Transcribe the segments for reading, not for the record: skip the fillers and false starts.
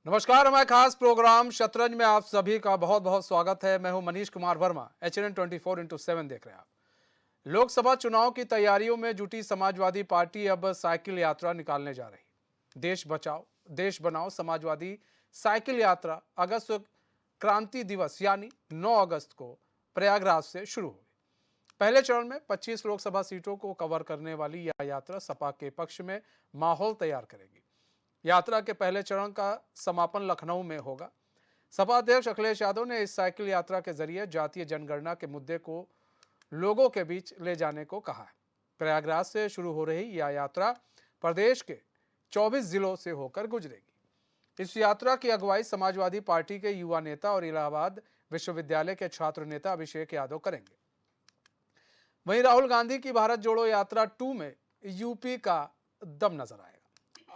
नमस्कार, हमारे खास प्रोग्राम शतरंज में आप सभी का बहुत बहुत स्वागत है। मैं हूं मनीष कुमार वर्मा। HNN 24x7 देख रहे हैं आप। लोकसभा चुनाव की तैयारियों में जुटी समाजवादी पार्टी अब साइकिल यात्रा निकालने जा रही। देश बचाओ देश बनाओ समाजवादी साइकिल यात्रा अगस्त क्रांति दिवस यानी 9 अगस्त को प्रयागराज से शुरू हुई। पहले चरण में 25 लोकसभा सीटों को कवर करने वाली यह यात्रा सपा के पक्ष में माहौल तैयार करेगी। यात्रा के पहले चरण का समापन लखनऊ में होगा। सपा अध्यक्ष अखिलेश यादव ने इस साइकिल यात्रा के जरिए जातीय जनगणना के मुद्दे को लोगों के बीच ले जाने को कहा है। प्रयागराज से शुरू हो रही यह यात्रा प्रदेश के 24 जिलों से होकर गुजरेगी। इस यात्रा की अगुवाई समाजवादी पार्टी के युवा नेता और इलाहाबाद विश्वविद्यालय के छात्र नेता अभिषेक यादव करेंगे। वहीं राहुल गांधी की भारत जोड़ो यात्रा 2 में यूपी का दम नजर आएगा।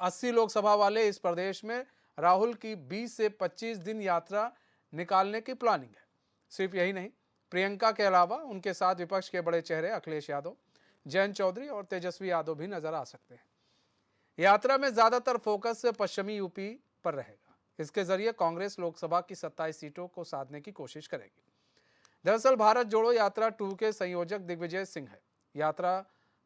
80 लोकसभा वाले इस प्रदेश में राहुल की 20 से 25 दिन यात्रा निकालने की प्लानिंग है। सिर्फ यही नहीं, प्रियंका के अलावा उनके साथ विपक्ष के बड़े चेहरे अखिलेश यादव, जयंत चौधरी और तेजस्वी यादव भी नजर आ सकते हैं। यात्रा में ज्यादातर फोकस पश्चिमी यूपी पर रहेगा। इसके जरिए कांग्रेस लोकसभा की 27 सीटों को साधने की कोशिश करेगी। दरअसल भारत जोड़ो यात्रा 2 के संयोजक दिग्विजय सिंह है। यात्रा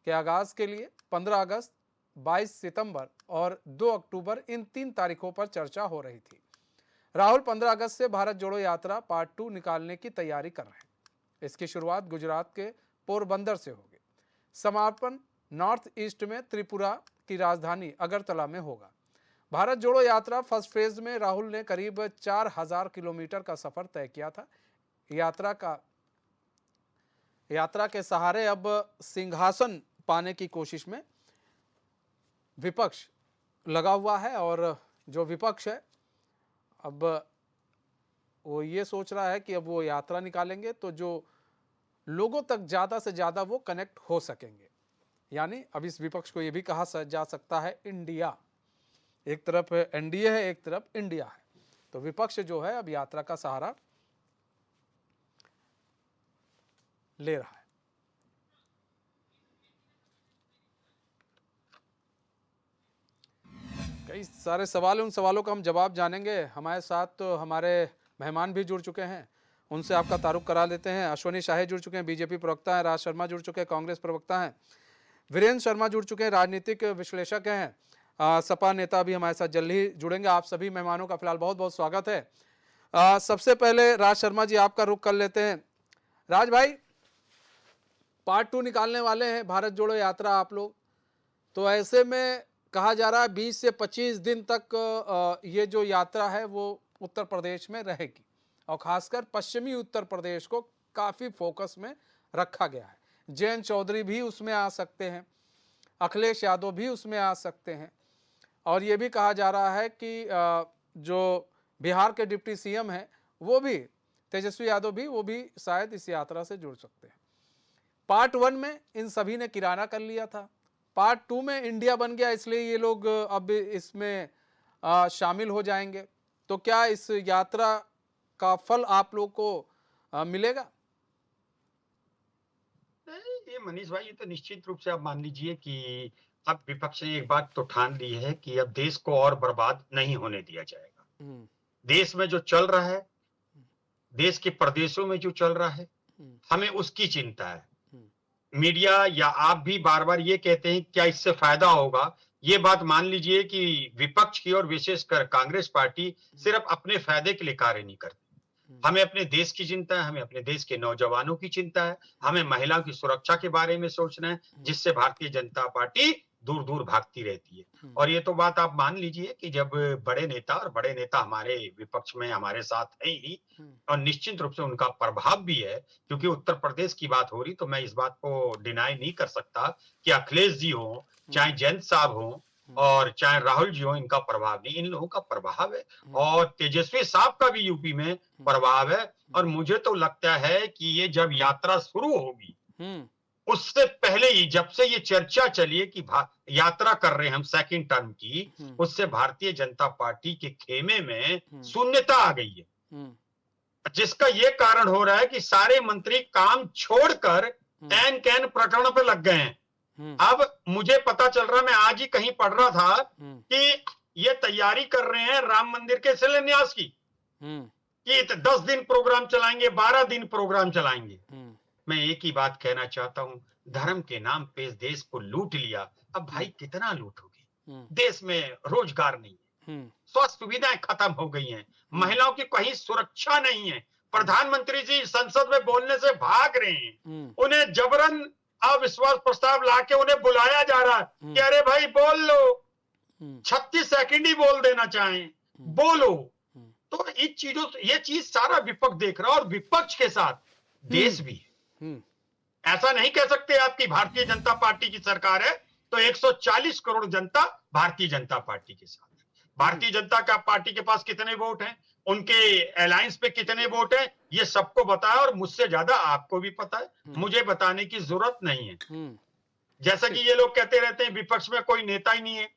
के आगाज के लिए 15 अगस्त, 22 सितंबर और 2 अक्टूबर इन 3 तारीखों पर चर्चा हो रही थी। राहुल 15 अगस्त से भारत जोड़ो यात्रा पार्ट 2 निकालने की तैयारी कर रहे हैं। इसकी शुरुआत गुजरात के पोरबंदर से होगी। समापन नॉर्थ ईस्ट में त्रिपुरा की राजधानी अगरतला में होगा। भारत जोड़ो यात्रा फर्स्ट फेज में राहुल ने करीब 4000 किलोमीटर का सफर तय किया था। यात्रा के सहारे अब सिंहासन पाने की कोशिश में विपक्ष लगा हुआ है और जो विपक्ष है अब वो ये सोच रहा है कि अब वो यात्रा निकालेंगे तो जो लोगों तक ज़्यादा से ज़्यादा वो कनेक्ट हो सकेंगे। यानी अब इस विपक्ष को ये भी कहा जा सकता है इंडिया। एक तरफ एनडीए है, एक तरफ इंडिया है। तो विपक्ष जो है अब यात्रा का सहारा ले रहा है। कई सारे सवाल हैं, उन सवालों का हम जवाब जानेंगे। हमारे साथ तो हमारे मेहमान भी जुड़ चुके हैं, उनसे आपका तारुफ करा लेते हैं। अश्वनी शाही जुड़ चुके हैं, बीजेपी प्रवक्ता हैं। राज शर्मा जुड़ चुके हैं, कांग्रेस प्रवक्ता हैं। वीरेंद्र शर्मा जुड़ चुके हैं, राजनीतिक विश्लेषक हैं। सपा नेता भी हमारे साथ जल्द ही जुड़ेंगे। आप सभी मेहमानों का फिलहाल बहुत बहुत स्वागत है। सबसे पहले राज शर्मा जी आपका रुख कर लेते हैं। राज भाई, पार्ट 2 निकालने वाले हैं भारत जोड़ो यात्रा आप लोग, तो ऐसे में कहा जा रहा है 20 से 25 दिन तक ये जो यात्रा है वो उत्तर प्रदेश में रहेगी और खासकर पश्चिमी उत्तर प्रदेश को काफ़ी फोकस में रखा गया है। जयंत चौधरी भी उसमें आ सकते हैं, अखिलेश यादव भी उसमें आ सकते हैं और ये भी कहा जा रहा है कि जो बिहार के डिप्टी सीएम हैं वो भी, तेजस्वी यादव भी, वो भी शायद इस यात्रा से जुड़ सकते हैं। पार्ट 1 में इन सभी ने किराना कर लिया था, पार्ट 2 में इंडिया बन गया, इसलिए ये लोग अब इसमें शामिल हो जाएंगे। तो क्या इस यात्रा का फल आप लोग को मिलेगा? ये मनीष भाई, ये तो निश्चित रूप से आप मान लीजिए कि अब विपक्ष ने एक बात तो ठान ली है कि अब देश को और बर्बाद नहीं होने दिया जाएगा। देश में जो चल रहा है, देश के प्रदेशों में जो चल रहा है, हमें उसकी चिंता है। मीडिया या आप भी बार बार ये कहते हैं क्या इससे फायदा होगा। ये बात मान लीजिए कि विपक्ष की और विशेषकर कांग्रेस पार्टी सिर्फ अपने फायदे के लिए कार्य नहीं करती। हमें अपने देश की चिंता है, हमें अपने देश के नौजवानों की चिंता है, हमें महिलाओं की सुरक्षा के बारे में सोचना है, जिससे भारतीय जनता पार्टी दूर दूर भागती रहती है। और ये तो बात आप मान लीजिए कि जब बड़े नेता हमारे विपक्ष में हमारे साथ है ही, और निश्चित रूप से उनका प्रभाव भी है, क्योंकि उत्तर प्रदेश की बात हो रही तो मैं इस बात को डिनाई नहीं कर सकता कि अखिलेश जी हो, चाहे जयंत साहब हो और चाहे राहुल जी हो, इनका प्रभाव नहीं, इन लोगों का प्रभाव है। और तेजस्वी साहब का भी यूपी में प्रभाव है। और मुझे तो लगता है कि ये जब यात्रा शुरू होगी उससे पहले ही, जब से ये चर्चा चली है कि यात्रा कर रहे हैं हम सेकंड टर्म की, उससे भारतीय जनता पार्टी के खेमे में शून्यता आ गई है, जिसका ये कारण हो रहा है कि सारे मंत्री काम छोड़कर एन कैन प्रकरण पे लग गए हैं। अब मुझे पता चल रहा, मैं आज ही कहीं पढ़ रहा था कि ये तैयारी कर रहे हैं राम मंदिर के शिलान्यास की, कि 10 दिन प्रोग्राम चलाएंगे, 12 दिन प्रोग्राम चलाएंगे। मैं एक ही बात कहना चाहता हूं, धर्म के नाम पे इस देश को लूट लिया, अब भाई कितना लूटोगे? देश में रोजगार नहीं है, स्वास्थ्य सुविधाएं खत्म हो गई हैं, महिलाओं की कहीं सुरक्षा नहीं है, प्रधानमंत्री जी संसद में बोलने से भाग रहे हैं, उन्हें जबरन अविश्वास प्रस्ताव लाके उन्हें बुलाया जा रहा है कि अरे भाई बोल लो, 36 सेकंड ही बोल देना चाहें, बोलो। तो इन चीजों से ये चीज सारा विपक्ष देख रहा है, और विपक्ष के साथ देश भी है। ऐसा नहीं कह सकते आपकी भारतीय जनता पार्टी की सरकार है तो 140 करोड़ जनता भारतीय जनता पार्टी के साथ है। भारतीय जनता का पार्टी के पास कितने वोट हैं, उनके अलायंस पे कितने वोट हैं, ये सबको पता है, और मुझसे ज्यादा आपको भी पता है, मुझे बताने की जरूरत नहीं है। जैसा कि ये लोग कहते रहते हैं विपक्ष में कोई नेता ही नहीं है,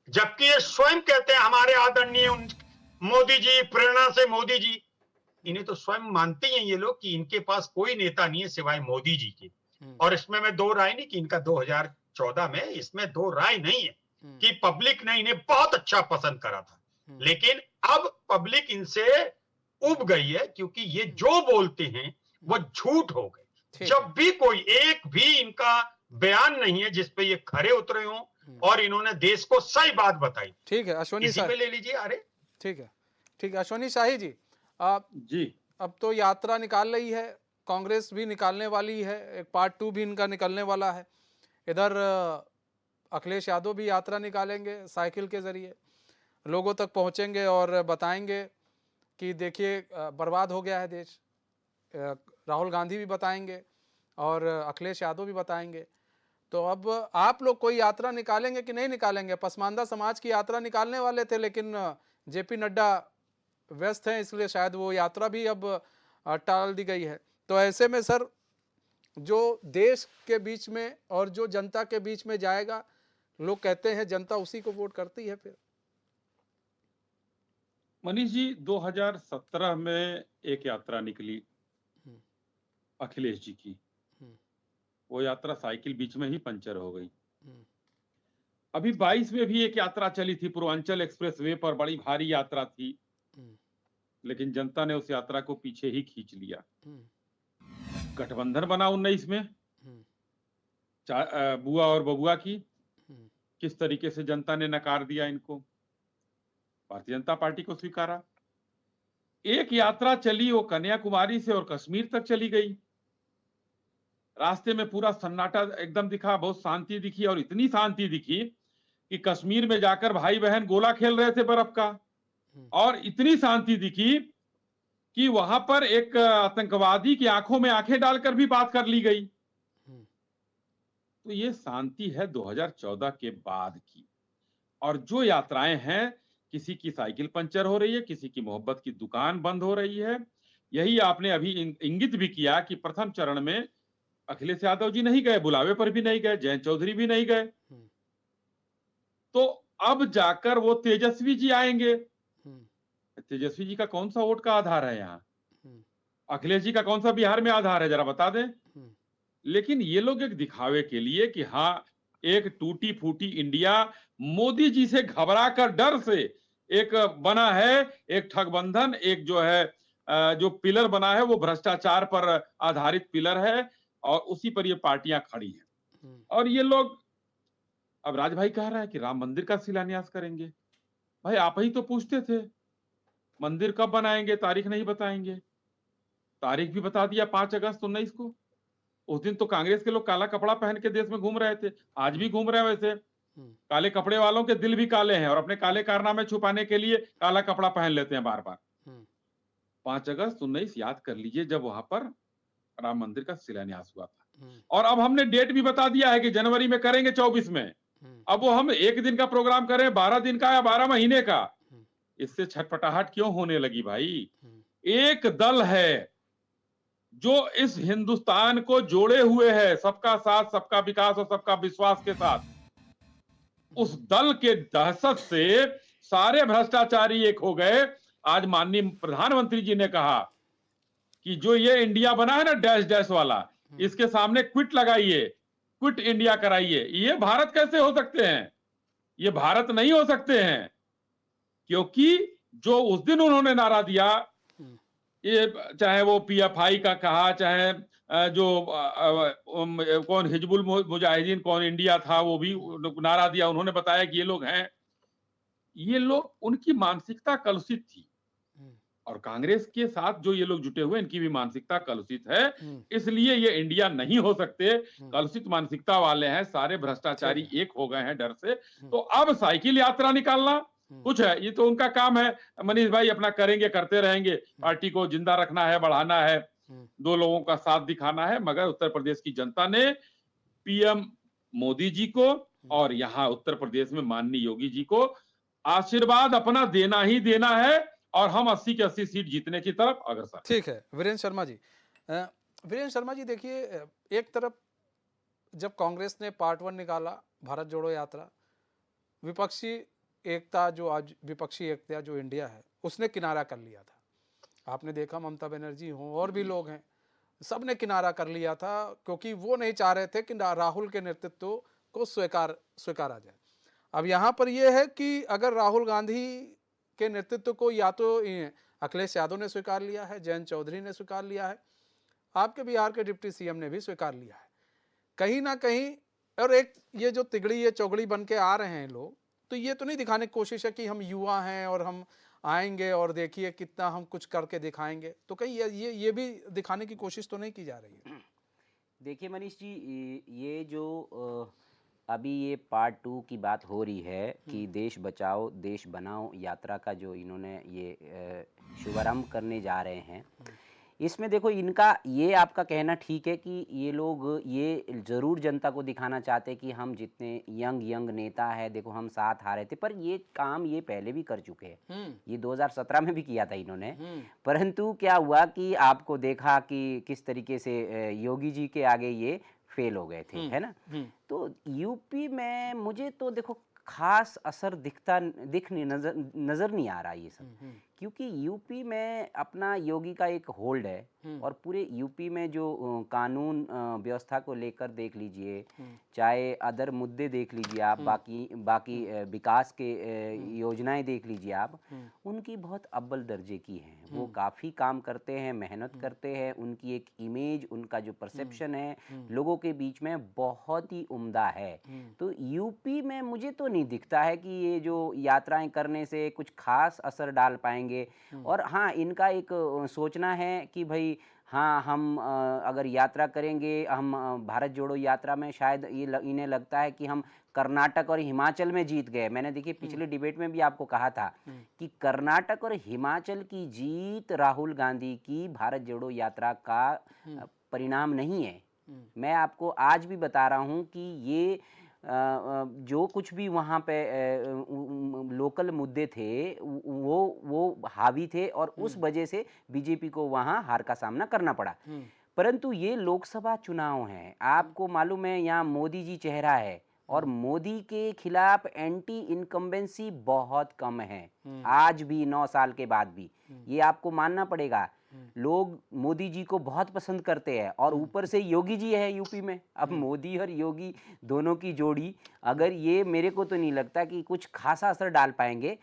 जबकि ये स्वयं कहते हैं हमारे आदरणीय मोदी जी, प्रेरणा से मोदी जी, इन्हें तो स्वयं मानते हैं ये लोग कि इनके पास कोई नेता नहीं है सिवाय मोदी जी के। और इसमें मैं दो राय नहीं कि इनका 2014 में, इसमें दो राय नहीं है कि पब्लिक ने इन्हें बहुत अच्छा पसंद करा था, लेकिन अब पब्लिक इनसे उब गई है, क्योंकि ये जो बोलते हैं वो झूठ हो गए। जब भी कोई एक भी इनका बयान नहीं है जिसपे ये खरे उतरे हों और इन्होंने देश को सही बात बताई। ठीक है अश्वनी इसी पे ले लीजिए। अरे ठीक है अश्वनी शाही जी, जी अब तो यात्रा निकाल रही है, कांग्रेस भी निकालने वाली है, एक पार्ट 2 भी इनका निकलने वाला है। इधर अखिलेश यादव भी यात्रा निकालेंगे, साइकिल के जरिए लोगों तक पहुंचेंगे और बताएंगे कि देखिए बर्बाद हो गया है देश। राहुल गांधी भी बताएंगे और अखिलेश यादव भी बताएंगे। तो अब आप लोग कोई यात्रा निकालेंगे कि नहीं निकालेंगे? पसमानदा समाज की यात्रा निकालने वाले थे, लेकिन जेपी नड्डा व्यस्त हैं, इसलिए शायद वो यात्रा भी अब टाल दी गई है। तो ऐसे में सर, जो देश के बीच में और जो जनता के बीच में जाएगा, लोग कहते हैं जनता उसी को वोट करती है। फिर मनीष जी, 2017 में एक यात्रा निकली अखिलेश जी की, वो यात्रा साइकिल बीच में ही पंचर हो गई। अभी 22 में भी एक यात्रा चली थी, पूर्वांचल एक्सप्रेस वे पर, बड़ी भारी यात्रा थी, लेकिन जनता ने उस यात्रा को पीछे ही खींच लिया। गठबंधन बना 19 में, बुआ और बबुआ की, किस तरीके से जनता ने नकार दिया इनको, भारतीय जनता पार्टी को स्वीकारा। एक यात्रा चली, वो कन्याकुमारी से और कश्मीर तक चली गई। रास्ते में पूरा सन्नाटा एकदम दिखा, बहुत शांति दिखी, और इतनी शांति दिखी कि कश्मीर में जाकर भाई बहन गोला खेल रहे थे बर्फ का, और इतनी शांति दिखी कि वहां पर एक आतंकवादी की आंखों में आंखें डालकर भी बात कर ली गई। तो ये शांति है 2014 के बाद की। और जो यात्राएं हैं, किसी की साइकिल पंचर हो रही है, किसी की मोहब्बत की दुकान बंद हो रही है। यही आपने अभी इंगित भी किया कि प्रथम चरण में अखिलेश यादव जी नहीं गए, बुलावे पर भी नहीं गए, जयंत चौधरी भी नहीं गए। तो अब जाकर वो तेजस्वी जी आएंगे। तेजस्वी जी का कौन सा वोट का आधार है यहाँ? अखिलेश जी का कौन सा बिहार में आधार है, जरा बता दें। लेकिन ये लोग एक दिखावे के लिए कि हाँ, एक टूटी फूटी इंडिया मोदी जी से घबरा कर, डर से एक बना है, एक ठगबंधन, एक जो है जो पिलर बना है वो भ्रष्टाचार पर आधारित पिलर है, और उसी पर ये पार्टियां खड़ी हैं। और ये लोग, अब राजभाई कह रहा है कि राम मंदिर का शिलान्यास करेंगे। भाई आप ही तो पूछते थे मंदिर कब बनाएंगे, तारीख नहीं बताएंगे। तारीख भी बता दिया, 5 अगस्त 19 को। उस दिन तो कांग्रेस के लोग काला कपड़ा पहन के देश में घूम रहे थे, आज भी घूम रहे हैं। वैसे काले कपड़े वालों के दिल भी काले हैं, और अपने काले कारनामे छुपाने के लिए काला कपड़ा पहन लेते हैं बार बार। 5 अगस्त 19 याद कर लीजिए, जब वहां पर राम मंदिर का शिलान्यास हुआ था। और अब हमने डेट भी बता दिया है कि जनवरी में करेंगे, 24 में। अब वो हम एक दिन का प्रोग्राम करें, 12 दिन का या 12 महीने का, इससे छटपटाहट क्यों होने लगी भाई? एक दल है जो इस हिंदुस्तान को जोड़े हुए है, सबका साथ, सबका विकास और सबका विश्वास के साथ। उस दल के दहशत से सारे भ्रष्टाचारी एक हो गए। आज माननीय प्रधानमंत्री जी ने कहा कि जो ये इंडिया बना है ना, डैश डैश वाला, इसके सामने क्विट लगाइए, क्विट इंडिया कराइए। ये भारत कैसे हो सकते हैं? ये भारत नहीं हो सकते हैं, क्योंकि जो उस दिन उन्होंने नारा दिया, ये चाहे वो पीएफआई का कहा, चाहे कौन हिजबुल मुजाहिदीन कौन इंडिया था, वो भी नारा दिया, उन्होंने बताया कि ये लोग हैं। ये लोग, उनकी मानसिकता कलुषित थी, और कांग्रेस के साथ जो ये लोग जुटे हुए, इनकी भी मानसिकता कलुषित है, इसलिए ये इंडिया नहीं हो सकते। कलुषित मानसिकता वाले हैं, सारे भ्रष्टाचारी एक हो गए हैं डर से। तो अब साइकिल यात्रा निकालना कुछ है, ये तो उनका काम है। मनीष भाई अपना करेंगे, करते रहेंगे, पार्टी को जिंदा रखना है, बढ़ाना है, दो लोगों का साथ दिखाना है। मगर उत्तर प्रदेश की जनता ने पीएम मोदी जी को और यहाँ उत्तर प्रदेश में माननीय योगी जी को आशीर्वाद अपना देना ही देना है, और हम 80 की 80 सीट जीतने की तरफ अग्रसर। ठीक है वीरेंद्र शर्मा जी। वीरेंद्र शर्मा जी देखिए, एक तरफ जब कांग्रेस ने पार्ट 1 निकाला, भारत जोड़ो यात्रा, विपक्षी एकता जो आज विपक्षी एकता जो इंडिया है उसने किनारा कर लिया था। आपने देखा ममता बनर्जी हो और भी लोग हैं, सब ने किनारा कर लिया था, क्योंकि वो नहीं चाह रहे थे कि राहुल के नेतृत्व को स्वीकारा जाए। अब यहाँ पर यह है कि अगर राहुल गांधी के नेतृत्व को या तो अखिलेश यादव ने स्वीकार लिया है, जयंत चौधरी ने स्वीकार लिया है, आपके बिहार के डिप्टी सीएम ने भी स्वीकार लिया है कहीं ना कहीं, और एक ये जो तिगड़ी ये चौगड़ी बन के आ रहे हैं लोग, तो ये तो नहीं दिखाने की कोशिश है कि हम युवा हैं और हम आएंगे और देखिए कितना हम कुछ करके दिखाएंगे, तो कहीं ये भी दिखाने की कोशिश तो नहीं की जा रही है? देखिए मनीष जी, ये जो अभी ये पार्ट 2 की बात हो रही है कि देश बचाओ देश बनाओ यात्रा का जो इन्होंने ये शुभारंभ करने जा रहे हैं, इसमें देखो इनका ये आपका कहना ठीक है कि ये लोग ये ज़रूर जनता को दिखाना चाहते हैं कि हम जितने यंग नेता है, देखो हम साथ आ रहे थे। पर ये काम ये पहले भी कर चुके हैं, ये 2017 में भी किया था इन्होंने। परंतु क्या हुआ कि आपको देखा कि किस तरीके से योगी जी के आगे ये फेल हो गए थे, है ना। तो यूपी में मुझे तो देखो खास असर नजर नहीं आ रहा ये सब, क्योंकि यूपी में अपना योगी का एक होल्ड है, और पूरे यूपी में जो कानून व्यवस्था को लेकर देख लीजिए, चाहे अदर मुद्दे देख लीजिए आप, बाकी विकास के योजनाएं देख लीजिए आप, उनकी बहुत अव्वल दर्जे की हैं। वो काफ़ी काम करते हैं, मेहनत करते हैं, उनकी एक इमेज, उनका जो परसेप्शन है लोगों के बीच में बहुत ही उम्दा है। तो यूपी में मुझे तो नहीं दिखता है कि ये जो यात्राएं करने से कुछ खास असर डाल पाएंगे। और हाँ, इनका एक सोचना है कि भाई हाँ, हम अगर यात्रा करेंगे, हम भारत जोड़ो यात्रा में शायद इन्हें लगता है कि हम कर्नाटक और हिमाचल में जीत गए। मैंने देखिए पिछले डिबेट में भी आपको कहा था कि कर्नाटक और हिमाचल की जीत राहुल गांधी की भारत जोड़ो यात्रा का परिणाम नहीं है। मैं आपको आज भी बता रहा हूँ कि ये जो कुछ भी वहाँ पे लोकल मुद्दे थे वो हावी थे, और उस वजह से बीजेपी को वहाँ हार का सामना करना पड़ा। परंतु ये लोकसभा चुनाव हैं, आपको मालूम है यहाँ मोदी जी चेहरा है, और मोदी के खिलाफ एंटी इनकम्बेंसी बहुत कम है, आज भी 9 साल के बाद भी। ये आपको मानना पड़ेगा, लोग मोदी जी को बहुत पसंद करते हैं, और ऊपर से योगी जी है यूपी में। अब मोदी और योगी दोनों की जोड़ी, अगर ये, मेरे को तो नहीं लगता कि कुछ खासा असर डाल पाएंगे।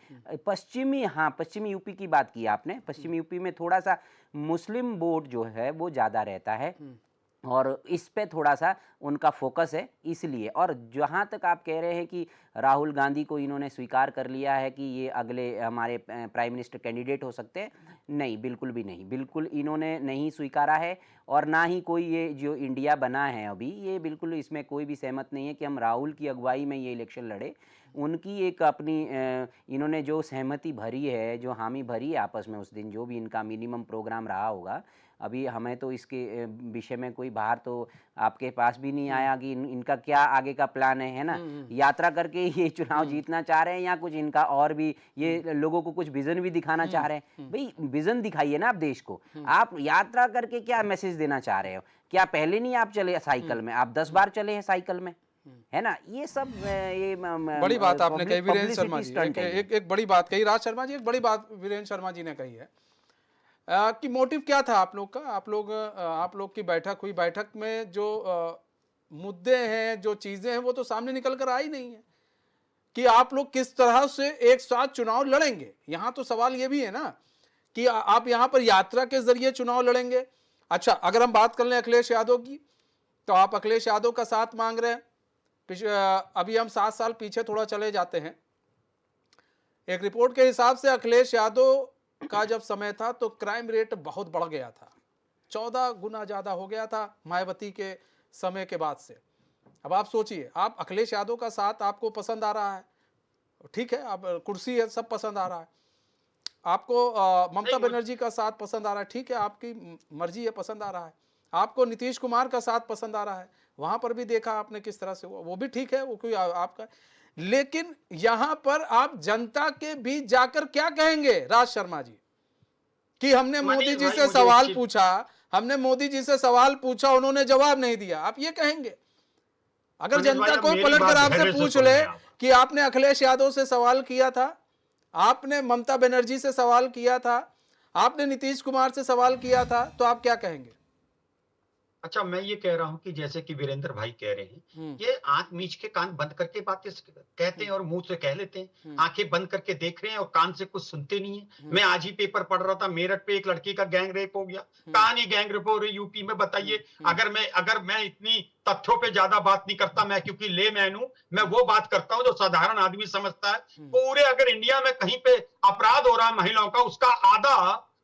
पश्चिमी यूपी की बात की आपने, पश्चिमी यूपी में थोड़ा सा मुस्लिम वोट जो है वो ज़्यादा रहता है, और इस पे थोड़ा सा उनका फोकस है इसलिए। और जहाँ तक आप कह रहे हैं कि राहुल गांधी को इन्होंने स्वीकार कर लिया है कि ये अगले हमारे प्राइम मिनिस्टर कैंडिडेट हो सकते हैं, नहीं, बिल्कुल भी नहीं, बिल्कुल इन्होंने नहीं स्वीकारा है। और ना ही कोई ये जो इंडिया बना है अभी, ये बिल्कुल इसमें कोई भी सहमत नहीं है कि हम राहुल की अगुवाई में ये इलेक्शन लड़े। उनकी एक अपनी इन्होंने जो सहमति भरी है, जो हामी भरी है आपस में, उस दिन जो भी इनका मिनिमम प्रोग्राम रहा होगा, अभी हमें तो इसके विषय में कोई बाहर तो आपके पास भी नहीं आया कि इनका क्या आगे का प्लान है ना। यात्रा करके ये चुनाव जीतना चाह रहे हैं, या कुछ इनका और भी ये लोगों को कुछ विजन भी दिखाना चाह रहे हैं। भाई विजन दिखाइए ना आप देश को, आप यात्रा करके क्या मैसेज देना चाह रहे हो? क्या पहले नहीं आप चले साइकिल में? आप 10 बार चले हैं साइकिल में, है ना। ये सब ये बड़ी बात आपने कही वीरेंद्र शर्मा जी, एक बड़ी बात कही राज शर्मा जी, एक बड़ी बात वीरेंद्र शर्मा जी ने कही है कि मोटिव क्या था आप लोग का? आप लोग की बैठक हुई, बैठक में जो मुद्दे हैं, जो चीजें हैं, वो तो सामने निकल कर आई नहीं है। कि आप लोग किस तरह से एक साथ चुनाव लड़ेंगे। यहां तो सवाल यह भी है ना कि आप यहां पर यात्रा के जरिए चुनाव लड़ेंगे। अच्छा, अगर हम बात कर लें अखिलेश यादव की, तो आप अखिलेश यादव का साथ मांग रहे हैं। अभी हम 7 साल पीछे थोड़ा चले जाते हैं। एक रिपोर्ट के हिसाब से अखिलेश यादव का जब समय था तो क्राइम रेट बहुत बढ़ गया था, 14 गुना ज्यादा हो गया था मायावती के समय के बाद से। अब आप सोचिए, आप अखिलेश यादव का साथ आपको पसंद आ रहा है, ठीक है, आप कुर्सी है, सब पसंद आ रहा है आपको। ममता बनर्जी का साथ पसंद आ रहा है, ठीक है, आपकी मर्जी है, पसंद आ रहा है आपको। नीतीश कुमार का साथ पसंद आ रहा है, वहां पर भी देखा आपने किस तरह से वो भी ठीक है, वो कोई आपका। लेकिन यहां पर आप जनता के बीच जाकर क्या कहेंगे राज शर्मा जी, कि हमने मोदी जी से सवाल पूछा, हमने मोदी जी से सवाल पूछा, उन्होंने जवाब नहीं दिया, आप ये कहेंगे? अगर जनता कोई पलटकर आपसे पूछ ले कि आपने अखिलेश यादव से सवाल किया था, आपने ममता बनर्जी से सवाल किया था, आपने नीतीश कुमार से सवाल किया था, तो आप क्या कहेंगे? अच्छा, मैं ये कह रहा हूं कि जैसे कि वीरेंद्र भाई कह रहे हैं, ये आंख मीच के कान बंद करके बातें कहते हैं और मुंह से कह लेते हैं। आंखें बंद करके देख रहे हैं और कान से कुछ सुनते नहीं है। मैं आज ही पेपर पढ़ रहा था, मेरठ पे एक लड़की का गैंग रेप हो गया। कहानी गैंग रेप हो रही यूपी में, बताइए। अगर मैं इतनी तथ्यों पे ज्यादा बात नहीं करता, मैं क्योंकि लेमैन हूं, मैं वो बात करता हूं जो साधारण आदमी समझता है। पूरे अगर इंडिया में कहीं पे अपराध हो रहा है महिलाओं का,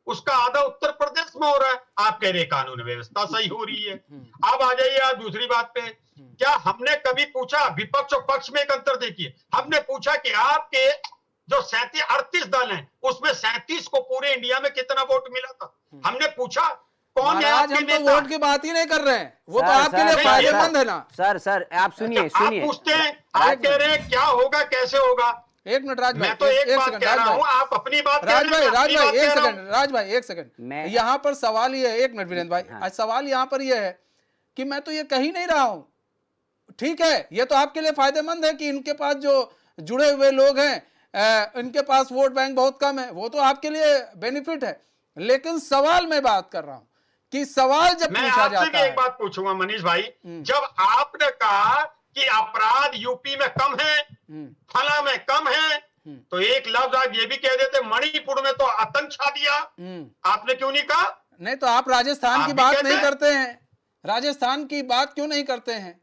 उसका आधा उत्तर प्रदेश में हो रहा है। आप कह रहे कानून व्यवस्था सही हो रही है। अब आ जाइए आप दूसरी बात पे। क्या हमने कभी पूछा, विपक्ष और पक्ष में एक अंतर देखिए, हमने पूछा कि आपके जो 38 दल हैं उसमें 37 को पूरे इंडिया में कितना वोट मिला था? हमने पूछा कौन है आज हम तो वोट की बात ही नहीं कर रहे हैं, वो तो आपके लिए फायदेमंद है ना। सर आप सुनिए आप पूछते हैं, आप कह रहे हैं क्या होगा, कैसे होगा। एक मिनट राज भाई, मैं तो एक बात कह रहा हूं, आप अपनी बात राज भाई एक सेकंड, यहाँ पर सवाल ये है, एक मिनट वीरेंद्र भाई, आज सवाल यहाँ पर ये है कि मैं तो ये कह ही नहीं रहा हूं, ठीक है, ये तो आपके लिए फायदेमंद है कि इनके पास जो जुड़े हुए लोग हैं, इनके पास वोट बैंक बहुत कम है, वो तो आपके लिए बेनिफिट है। लेकिन सवाल मैं बात कर रहा हूं कि सवाल जब पूछा जाता है, एक बात पूछूंगा मनीष भाई, जब आपने कहा कि अपराध यूपी में कम है, फला में कम है, तो एक लफ्ज आप ये भी कह देते मणिपुर में तो आतंक छा दिया, आपने क्यों नहीं कहा? नहीं तो आप राजस्थान की बात नहीं करते हैं, राजस्थान की बात क्यों नहीं करते हैं?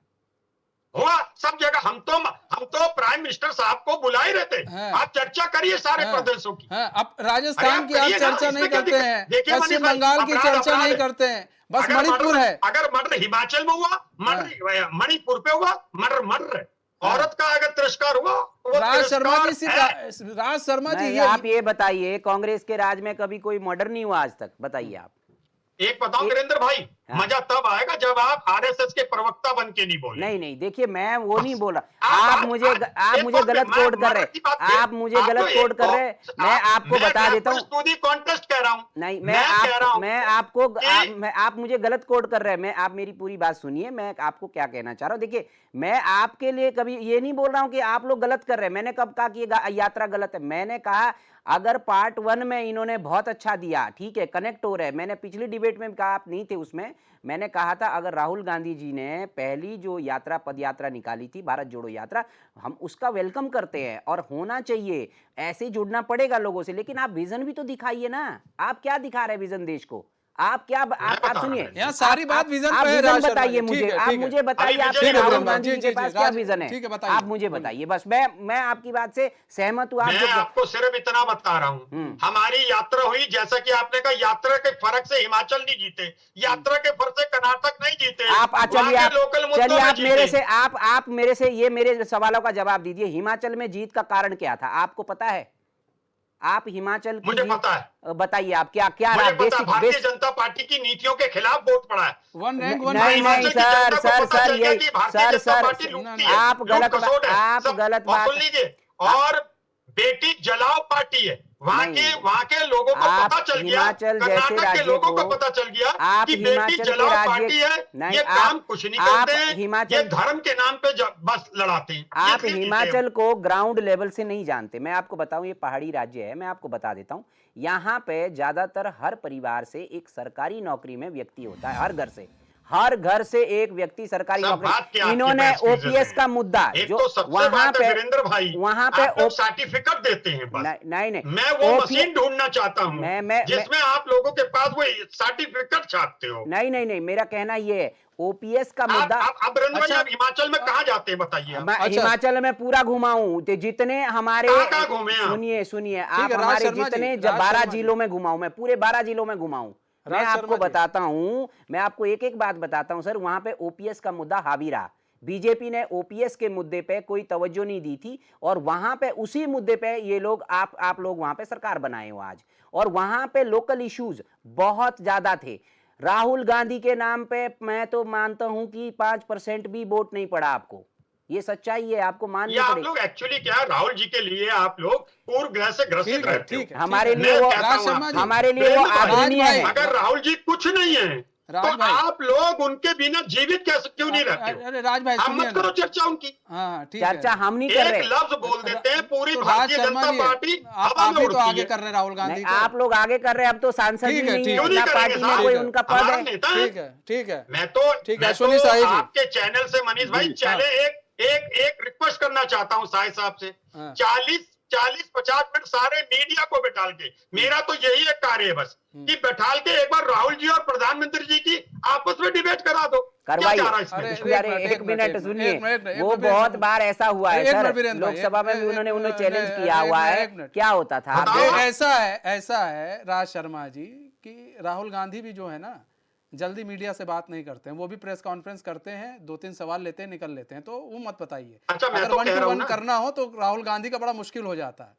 हुआ सब जगह। हम तो प्राइम मिनिस्टर साहब को बुलाए रहते, आप चर्चा करिए सारे प्रदेशों की। अब राजस्थान की आप चर्चा नहीं करते हैं, पश्चिम बंगाल की चर्चा नहीं करते हैं, बस मणिपुर है। अगर मर्डर हिमाचल में हुआ, मर्डर मणिपुर पे हुआ, मर्डर औरत का अगर तिरस्कार हुआ, राज शर्मा जी आप ये बताइए, कांग्रेस के राज में कभी कोई मर्डर नहीं हुआ आज तक? बताइए आप। एक बताओ वीरेंद्र भाई, मजा तब आएगा जब आप आरएसएस के प्रवक्ता बन के नहीं बोले। नहीं देखिए, मैं वो नहीं बोला। आप मुझे गलत कोड कर रहे, आप मुझे गलत कोड कर रहे। मैं आपको बता देता हूँ, कॉन्टेस्ट कह रहा हूँ। नहीं, आप मुझे गलत कोड कर रहे हैं। आप मेरी पूरी बात सुनिए, मैं आपको क्या कहना चाह रहा हूँ। देखिए, मैं आपके लिए कभी ये नहीं बोल रहा हूँ कि आप लोग गलत कर रहे हैं। मैंने कब कहा कि ये यात्रा गलत है? मैंने कहा अगर पार्ट 1 में इन्होंने बहुत अच्छा दिया, ठीक है, कनेक्ट हो रहे हैं। मैंने पिछली डिबेट में कहा, आप नहीं थे उसमें, मैंने कहा था अगर राहुल गांधी जी ने पहली जो यात्रा पद यात्रा निकाली थी, भारत जोड़ो यात्रा, हम उसका वेलकम करते हैं और होना चाहिए, ऐसे जुड़ना पड़ेगा लोगों से। लेकिन आप विजन भी तो दिखाइए ना। आप क्या दिखा रहे हैं विजन देश को? आप क्या आप सुनिए, यहाँ सारी बात विजन पे है। विजन बताइए मुझे, आप मुझे बताइए आपके राहुल गांधी जी के पास क्या विजन है, आप मुझे बताइए। बस मैं आपकी बात से सहमत हूँ। मैं आपको सिर्फ इतना बता रहा हूँ, हमारी यात्रा हुई, जैसा कि आपने कहा, यात्रा के फर्क से हिमाचल नहीं जीते, यात्रा के फर्क से कर्नाटक नहीं जीते। आप मेरे से ये मेरे सवालों का जवाब दीजिए। हिमाचल में जीत का कारण क्या था, आपको पता है? आप हिमाचल की मुझे पता है, बताइए आप क्या भारतीय जनता पार्टी की नीतियों के खिलाफ वोट पड़ा है। नहीं सर, आप गलत बात सुन लीजिए। और बेटी जलाओ पार्टी है, वहाँ के लोगों को पता चल गया, कर्नाटक के लोगों को पता चल गया कि बेटी जलाओ पार्टी है, ये काम कुछ नहीं करते हैं, ये धर्म के नाम पे बस लड़ाते हैं। आप हिमाचल को ग्राउंड लेवल से नहीं जानते। मैं आपको बताऊं, ये पहाड़ी राज्य है, मैं आपको बता देता हूं। यहाँ पे ज्यादातर हर परिवार से एक सरकारी नौकरी में व्यक्ति होता है, हर घर से हर घर से एक व्यक्ति सरकारी सब बात क्या नौकरी, आपके इन्होंने पास excuses ओपीएस हैं? का मुद्दा एक जो तो सबसे वहां बात है पे वीरेंद्र भाई, वहां पे आप लोग सर्टिफिकेट देते हैं बस। नहीं नहीं मैं वो OPS मशीन ढूंढना चाहता हूँ मैं जिसमें आप लोगों के पास वो सर्टिफिकेट छापते हो। नहीं नहीं नहीं, मेरा कहना ये है ओपीएस का आप मुद्दा। आप वीरेंद्र भाई, अच्छा, आप हिमाचल में कहाँ जाते हैं बताइए आप? मैं अच्छा। हिमाचल में पूरा घुमा हूं, तो जितने हमारे कहाँ घूमे आप? सुनिए सुनिए, आप है, राज हमारे शर्मा जी, जितने राज 12 शर्मा जी। जिलों में घुमाऊं, मैं पूरे 12 जिलों में घुमाऊं, मैं राज आपको शर्मा जी। बताता हूं, मैं आपको एक एक बात बताता हूं सर। वहां पे ओपीएस का मुद्दा हावी रहा, बीजेपी ने ओपीएस के मुद्दे पे कोई तवज्जो नहीं दी थी, और वहां पे उसी मुद्दे पे ये लोग आप लोग वहां पे सरकार बनाए हो आज, और वहां पे लोकल इश्यूज बहुत ज्यादा थे। राहुल गांधी के नाम पे मैं तो मानता हूं कि 5% भी वोट नहीं पड़ा आपको, ये सच्चाई है, आपको माननी ये आप पड़ेगी। लोग एक्चुअली क्या, राहुल जी के लिए आप लोग पूर्व ग्रह से ग्रसित ठीक है, रहते हो। ठीक है, हमारे ठीक है। लिए वो मैं कहता राज हूं शर्मा आपसे, जी, हमारे लिए वो वीरेंद्र भाई, आदरणीय राज है। भाई, अगर राहुल जी कुछ नहीं है तो राज भाई, आप लोग उनके बिना जीवित कैसे क्यों नहीं रहते हो? अरे राज भाई आप सुनिए मत ना। करो चर्चा उनकी। हाँ ठीक चर्चा है। हम नहीं कर एक रहे। लफ्ज बोल देते हैं, पूरी तो राज भारतीय शर्मा जनता जी, पार्टी आप हवा में ही तो उड़ती आगे है। कर रहे हैं राहुल गांधी नहीं, को। आप लोग आगे कर रहे हैं, अब तो सांसद ठीक भी है, नहीं ठीक है, है। क्यों नहीं ना करेंगे पार्टी में साहब? कोई ठीक है। उनका पद हमारा है। नेता है। ठीक है, ठीक है। मैं तो ठीक है, मैं अश्विनी तो शाही जी। आपके चैनल से मनीष भाई जी, चले एक एक एक रिक्वेस्ट करना चाहता हूं साहिब साहब से। हाँ। 40-50 मिनट सारे मीडिया को बैठाल के, मेरा तो यही एक कार्य है बस, कि बैठाल के एक बार राहुल जी और प्रधानमंत्री जी की आपस में डिबेट करा दो। क्या करवाइए। जा रहा है इसमें? अरे, इसमें अरे एक मिनट सुनिए, वो बहुत बार ऐसा हुआ है सर, लोकसभा में भी उन्होंने चैलेंज किया हुआ है, क्या होता था आप बताओ। ऐसा है राज शर्मा जी कि राहुल गांधी भी जो है ना, जल्दी मीडिया से बात नहीं करते हैं, वो भी प्रेस कॉन्फ्रेंस करते हैं, 2-3 सवाल लेते हैं, निकल लेते हैं, तो वो मत बताइए। अच्छा, मैं अगर तो 1 कह to रहा हूं 1 ना। करना हो तो राहुल गांधी का बड़ा मुश्किल हो जाता है।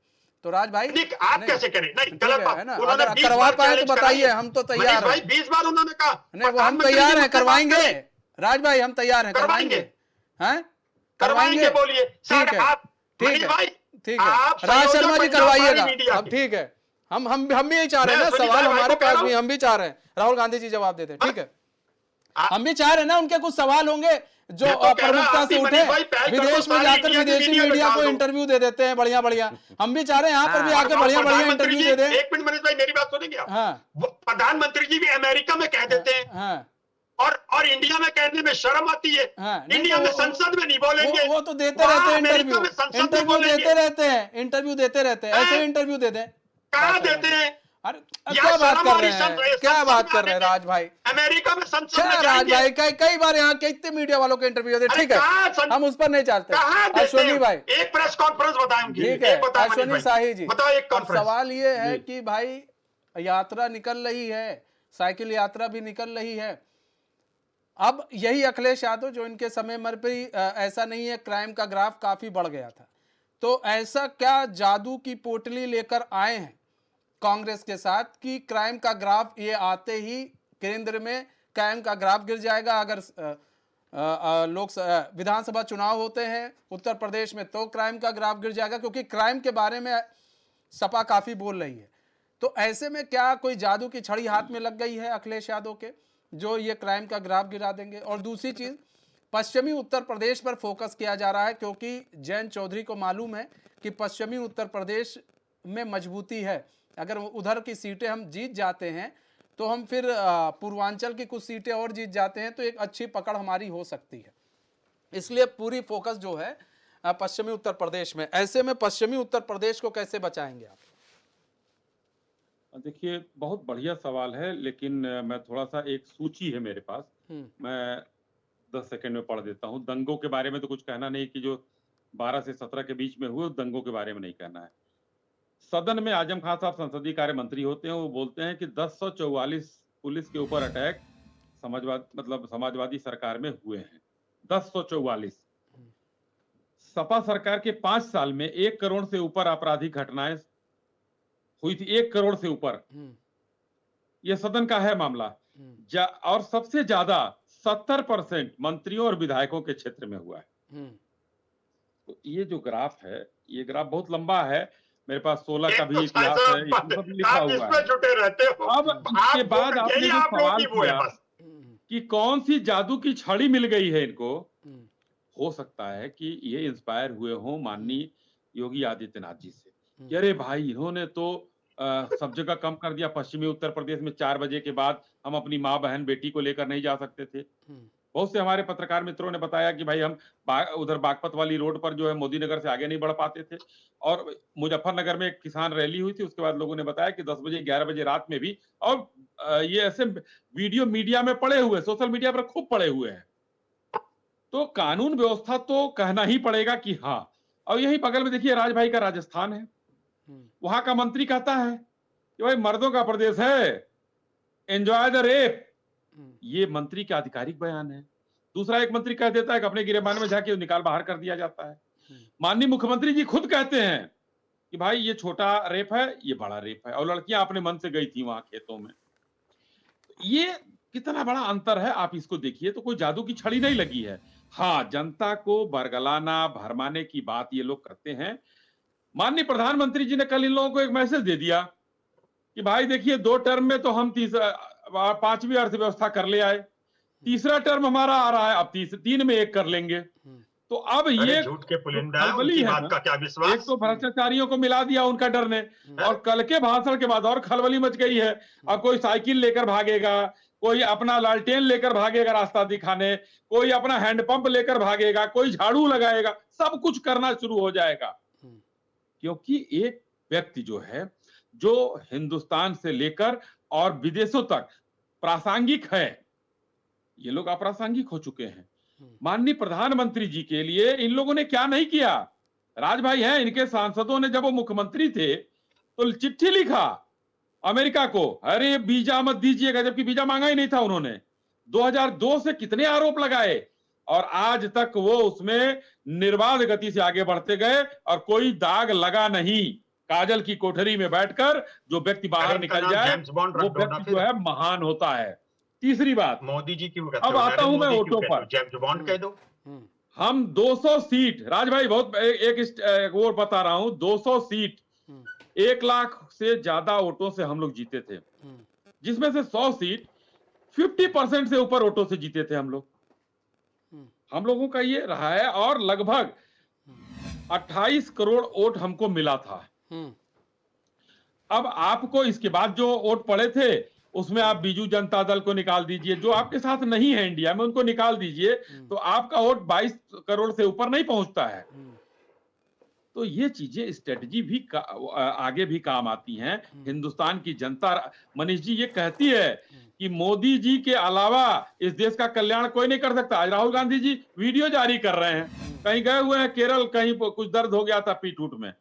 तो राज भाई नहीं, आप नहीं, कैसे करें? नहीं, ठीक गलत है बात। ना, उन्होंने अगर 20 करवा बार पाए तो चैलेंज बताइए, कराई। हम तो मनीष तैयार भाई हैं। 20 बार उन्होंने कहा नहीं, वो हम प्रधानमंत्री तैयार जी हैं, मुझसे बात करवाएंगे करें। राज भाई, हम तैयार हैं, करवाएंगे हैं, करवाएंगे, बोलिए ठीक सर। है, आप ठीक मनीष है, भाई, ठीक है। आप राज संयोजक शर्मा जी बन जाओ करवाइएगा सारी मीडिया अब, के। ठीक है। हम भी यही चाह रहे हैं मैं ना, सुनील सवाल भाई हमारे को कह पास रहा भी, हूं। हम भी चाह रहे हैं राहुल गांधी जी जवाब देते, ठीक है। आप- हम भी चाह रहे हैं ना, उनके कुछ सवाल होंगे जो मैं तो कह रहा, प्रमुखता आप से भी उठे, मनीष भाई पहल कर दो, विदेश में सारी जाकर इंडिया की विदेशी वीडियो मीडिया निकाल को दो। इंटरव्यू दे देते हैं, बढ़िया बढ़िया। हम भी चाह रहे हैं यहाँ पर भी हाँ। आके और बढ़िया बढ़िया प्रधानमंत्री इंटरव्यू जी, दे दें। एक मिनट मनीष भाई, मेरी बात सुनेंगे आप? हाँ वो प्रधानमंत्री जी भी अमेरिका में कह देते हैं, हाँ और इंडिया में कहने में शर्म आती है। हाँ, नहीं इंडिया तो में वो- संसद में नहीं बोलेंगे। वो तो देते वहाँ रहते हैं अमेरिका इंटरव्यू, में संसद में इंटरव्यू बोलेंगे। देते रहते हैं, इंटरव्यू देते रहते हैं, ऐसे इंटरव्यू दे दें। कहाँ बात देते हैं? अरे या क्या बात शर्म कर और रहे संसद- हैं, क्या संसद बात में कर रहे हैं आने राज भाई, अमेरिका में संसद क्या में राज जाएंगे। भाई, कई बार यहाँ कितने मीडिया वालों के इंटरव्यू देते, अरे ठीक है, कहाँ हम उस पर नहीं चाहते। कहाँ देते अश्विनी हैं? भाई, एक प्रेस कॉन्फ्रेंस बताएं उनकी। ठीक है, एक बताएं मनीष अश्विनी भाई। शाही जी, बताओ एक अब कॉन्फ्रेंस। सवाल ये है जी। कि भाई यात्रा निकल रही है, साइकिल यात्रा भी निकल रही है। अब यही अखिलेश यादव जो इनके समय में भी ऐसा नहीं है, क्राइम का ग्राफ काफी बढ़ गया था, तो ऐसा क्या जादू की पोटली लेकर आए हैं कांग्रेस के साथ कि क्राइम का ग्राफ ये आते ही केंद्र में क्राइम का ग्राफ गिर जाएगा? अगर विधानसभा चुनाव होते हैं उत्तर प्रदेश में तो क्राइम का ग्राफ गिर जाएगा, क्योंकि क्राइम के बारे में सपा काफी बोल रही है। तो ऐसे में क्या कोई जादू की छड़ी हाथ में लग गई है अखिलेश यादव के, जो ये क्राइम का ग्राफ गिरा देंगे? और दूसरी चीज, पश्चिमी उत्तर प्रदेश पर फोकस किया जा रहा है, क्योंकि जयंत चौधरी को मालूम है कि पश्चिमी उत्तर प्रदेश में मजबूती है, अगर उधर की सीटें हम जीत जाते हैं तो हम फिर पूर्वांचल की कुछ सीटें और जीत जाते हैं, तो एक अच्छी पकड़ हमारी हो सकती है। इसलिए पूरी फोकस जो है पश्चिमी उत्तर प्रदेश में। ऐसे में पश्चिमी उत्तर प्रदेश को कैसे बचाएंगे आप? देखिए, बहुत बढ़िया सवाल है, लेकिन मैं थोड़ा सा, एक सूची है मेरे पास, मैं 10 सेकंड में पढ़ देता हूँ। दंगों के बारे में तो कुछ कहना नहीं, कि जो 12 से 17 के बीच में हुए, दंगों के बारे में नहीं कहना है। सदन में आजम खान साहब संसदीय कार्य मंत्री होते हैं, वो बोलते हैं कि 1044 पुलिस के ऊपर अटैक समाजवादी सरकार में हुए हैं। 1044। सपा सरकार के 5 साल में 1 करोड़ से ऊपर आपराधिक घटनाएं हुई थी, 1 करोड़ से ऊपर। यह सदन का है मामला। और सबसे ज्यादा 70% मंत्रियों और विधायकों के क्षेत्र में हुआ है। तो ये जो ग्राफ है, ये ग्राफ बहुत लंबा है, मेरे पास 16 का भी इतिहास है, इसमें सब लिखा आप हुआ इसमें है। जुटे रहते हो। अब इसके बाद आपने जो आप लोगों सवाल की वो है किया बस। कि कौन सी जादू की छड़ी मिल गई है इनको, हो सकता है कि ये इंस्पायर हुए हों माननीय योगी आदित्यनाथ जी से कि अरे भाई, इन्होंने तो सब जगह कम कर दिया। पश्चिमी उत्तर प्रदेश में 4 बजे के बाद हम अपनी माँ बहन बेटी को लेकर नहीं जा सकते थे। बहुत से हमारे पत्रकार मित्रों ने बताया कि भाई हम उधर बागपत वाली रोड पर जो है मोदी नगर से आगे नहीं बढ़ पाते थे। और मुजफ्फरनगर में एक किसान रैली हुई थी, उसके बाद लोगों ने बताया कि 10 बजे 11 बजे रात में भी, और ये ऐसे वीडियो मीडिया में पड़े हुए, सोशल मीडिया पर खूब पड़े हुए हैं। तो कानून व्यवस्था तो कहना ही पड़ेगा कि हाँ। और यही बगल में देखिए राज भाई का राजस्थान है, वहां का मंत्री कहता है कि भाई मर्दों का प्रदेश है, एंजॉय द रेप। ये मंत्री का आधिकारिक बयान है। दूसरा एक मंत्री कह देता है कि अपने गिरेबान में जाके निकाल बाहर कर दिया जाता है। माननीय मुख्यमंत्री जी खुद कहते हैं कि भाई ये छोटा रेप है, ये बड़ा रेप है, और लड़कियां अपने मन से गई थी वहां खेतों में। ये कितना बड़ा अंतर है, आप इसको देखिए। तो कोई जादू की छड़ी नहीं लगी है। हाँ, जनता को बरगलाना भरमाने की बात ये लोग करते हैं। माननीय प्रधानमंत्री जी ने कल इन लोगों को एक मैसेज दे दिया कि भाई देखिए 2 टर्म में तो हम 5वीं अर्थव्यवस्था कर ले आए, तीसरा टर्म हमारा आ रहा है, अब 3 में 1 कर लेंगे। तो अब ये झूठ के पुलिंदा खलबली उनकी है बात ना, का क्या विश्वास। एक तो भ्रष्टाचारियों को मिला दिया उनका डर ने, और कल के भाषण के बाद और खलबली मच गई है। अब कोई साइकिल लेकर भागेगा, कोई अपना लालटेन लेकर भागेगा रास्ता दिखाने, कोई अपना हैंडपंप लेकर भागेगा, कोई झाड़ू लगाएगा, सब कुछ करना शुरू हो जाएगा। क्योंकि एक व्यक्ति जो है, जो हिंदुस्तान से लेकर और विदेशों तक प्रासंगिक है, ये लोग अप्रासंगिक हो चुके हैं। माननीय प्रधानमंत्री जी के लिए इन लोगों ने क्या नहीं किया। राज भाई हैं, इनके सांसदों ने जब वो मुख्यमंत्री थे तो चिट्ठी लिखा अमेरिका को, अरे वीजा मत दीजिएगा, जबकि वीजा मांगा ही नहीं था उन्होंने। 2002 से कितने आरोप लगाए, और आज तक वो उसमें निर्बाध गति से आगे बढ़ते गए और कोई दाग लगा नहीं। काजल की कोठरी में बैठकर जो व्यक्ति बाहर निकल जाए वो व्यक्ति जो है महान होता है। तीसरी बात, मोदी जी की अब आता हूं मैं वोटों पर। जेम्स बॉन्ड कह दो। हम 200 सीट, राज भाई बहुत एक वो बता रहा हूं, 200 सीट 1 लाख से ज्यादा वोटों से हम लोग जीते थे, जिसमें से 100 सीट 50% से ऊपर वोटों से जीते थे हम लोग। हम लोगों का ये रहा है, और लगभग 28 करोड़ वोट हमको मिला था। अब आपको इसके बाद जो वोट पड़े थे उसमें आप बीजू जनता दल को निकाल दीजिए, जो आपके साथ नहीं है इंडिया में, उनको निकाल दीजिए, तो आपका वोट 22 करोड़ से ऊपर नहीं पहुंचता है। तो ये चीजें स्ट्रेटजी भी आगे भी काम आती हैं। हिंदुस्तान की जनता, मनीष जी, ये कहती है कि मोदी जी के अलावा इस देश का कल्याण कोई नहीं कर सकता। आज राहुल गांधी जी वीडियो जारी कर रहे हैं, कहीं गए हुए हैं केरल, कहीं कुछ दर्द हो गया था पीठ उठ में,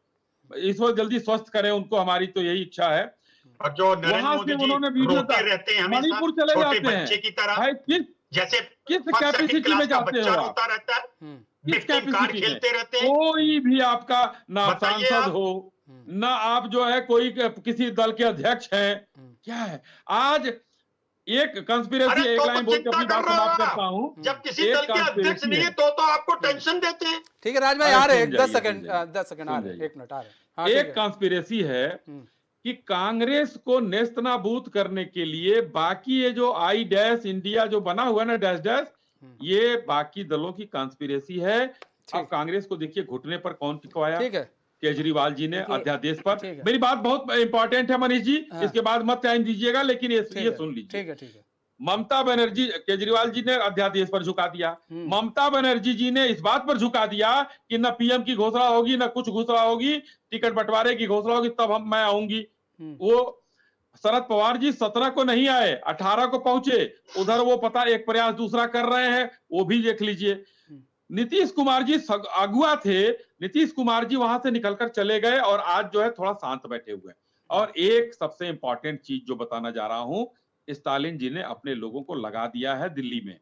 इस वक्त जल्दी स्वस्थ करें उनको, हमारी तो यही इच्छा है। और जो नरेंद्र मोदी जी रोते रहते हैं हमेशा, मणिपुर चले छोटे जाते बच्चे की तरह, हैं, जैसे किस कैपेसिटी में जाते हो आप? रोता रहता है, किस विक्टिम कार्ड कैपेसिटी खेलते में? रहते हैं। कोई भी आपका ना बताइए सांसद आप। हो, ना आप जो है कोई किसी दल के अध्यक्ष हैं, क्या है। आज एक कंस्पिरेसी, एक लाइन बोल के अपनी बात समाप्त करता हूं। जब किसी दल के अध्यक्ष नहीं है तो आपको टेंशन देते हैं। ठीक है राज भाई, आ रहे 10 सेकंड आ रहे, 1 मिनट आ रहे। हाँ, एक कंस्पिरेसी है कि कांग्रेस को नेस्तनाबूद करने के लिए बाकी ये जो आई डैश इंडिया जो बना हुआ है ना, डैश डैश, ये बाकी दलों की कंस्पिरेसी है। अब कांग्रेस को देखिए घुटने पर कौन टिकवाया, ठीक है, केजरीवाल जी ने अध्यादेश पर। मेरी बात बहुत इंपॉर्टेंट है मनीष जी, इसके बाद मत टाइम दीजिएगा, लेकिन ये सुन लीजिए। ठीक है। ममता बनर्जी, केजरीवाल जी ने अध्यादेश पर झुका दिया, ममता बनर्जी जी ने इस बात पर झुका दिया कि न पीएम की घोषणा होगी, न कुछ घोषणा होगी, टिकट बंटवारे की घोषणा होगी तब मैं आऊंगी। वो शरद पवार जी 17 को नहीं आए, 18 को पहुंचे, उधर वो पता एक प्रयास दूसरा कर रहे हैं, वो भी देख लीजिए। नीतीश कुमार जी अगुआ थे, नीतीश कुमार जी वहां से निकलकर चले गए और आज जो है थोड़ा शांत बैठे हुए। और एक सबसे इंपॉर्टेंट चीज जो बताना जा रहा हूं, स्टालिन जी ने अपने लोगों को लगा दिया है दिल्ली में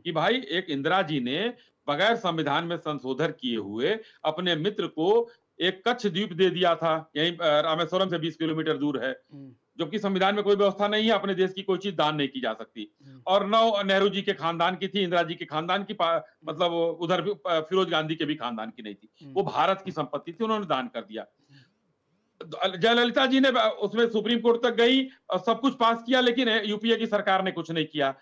कि भाई एक इंदिरा जी ने बगैर संविधान में संशोधन किए हुए अपने मित्र को एक कच्छ द्वीप दे दिया था, यहीं रामेश्वरम से 20 किलोमीटर दूर है, जबकि संविधान में कोई व्यवस्था नहीं है, अपने देश की कोई चीज दान नहीं की जा सकती। और न नेहरू जी के खानदान की थी, इंदिरा जी के खानदान की, मतलब उधर भी फिरोज गांधी के भी खानदान की नहीं थी, वो भारत की संपत्ति थी, उन्होंने दान कर दिया। जयललिता जी ने उसमें सुप्रीम कोर्ट तक गई और सब कुछ पास किया, लेकिन यूपीए की सरकार ने कुछ नहीं किया।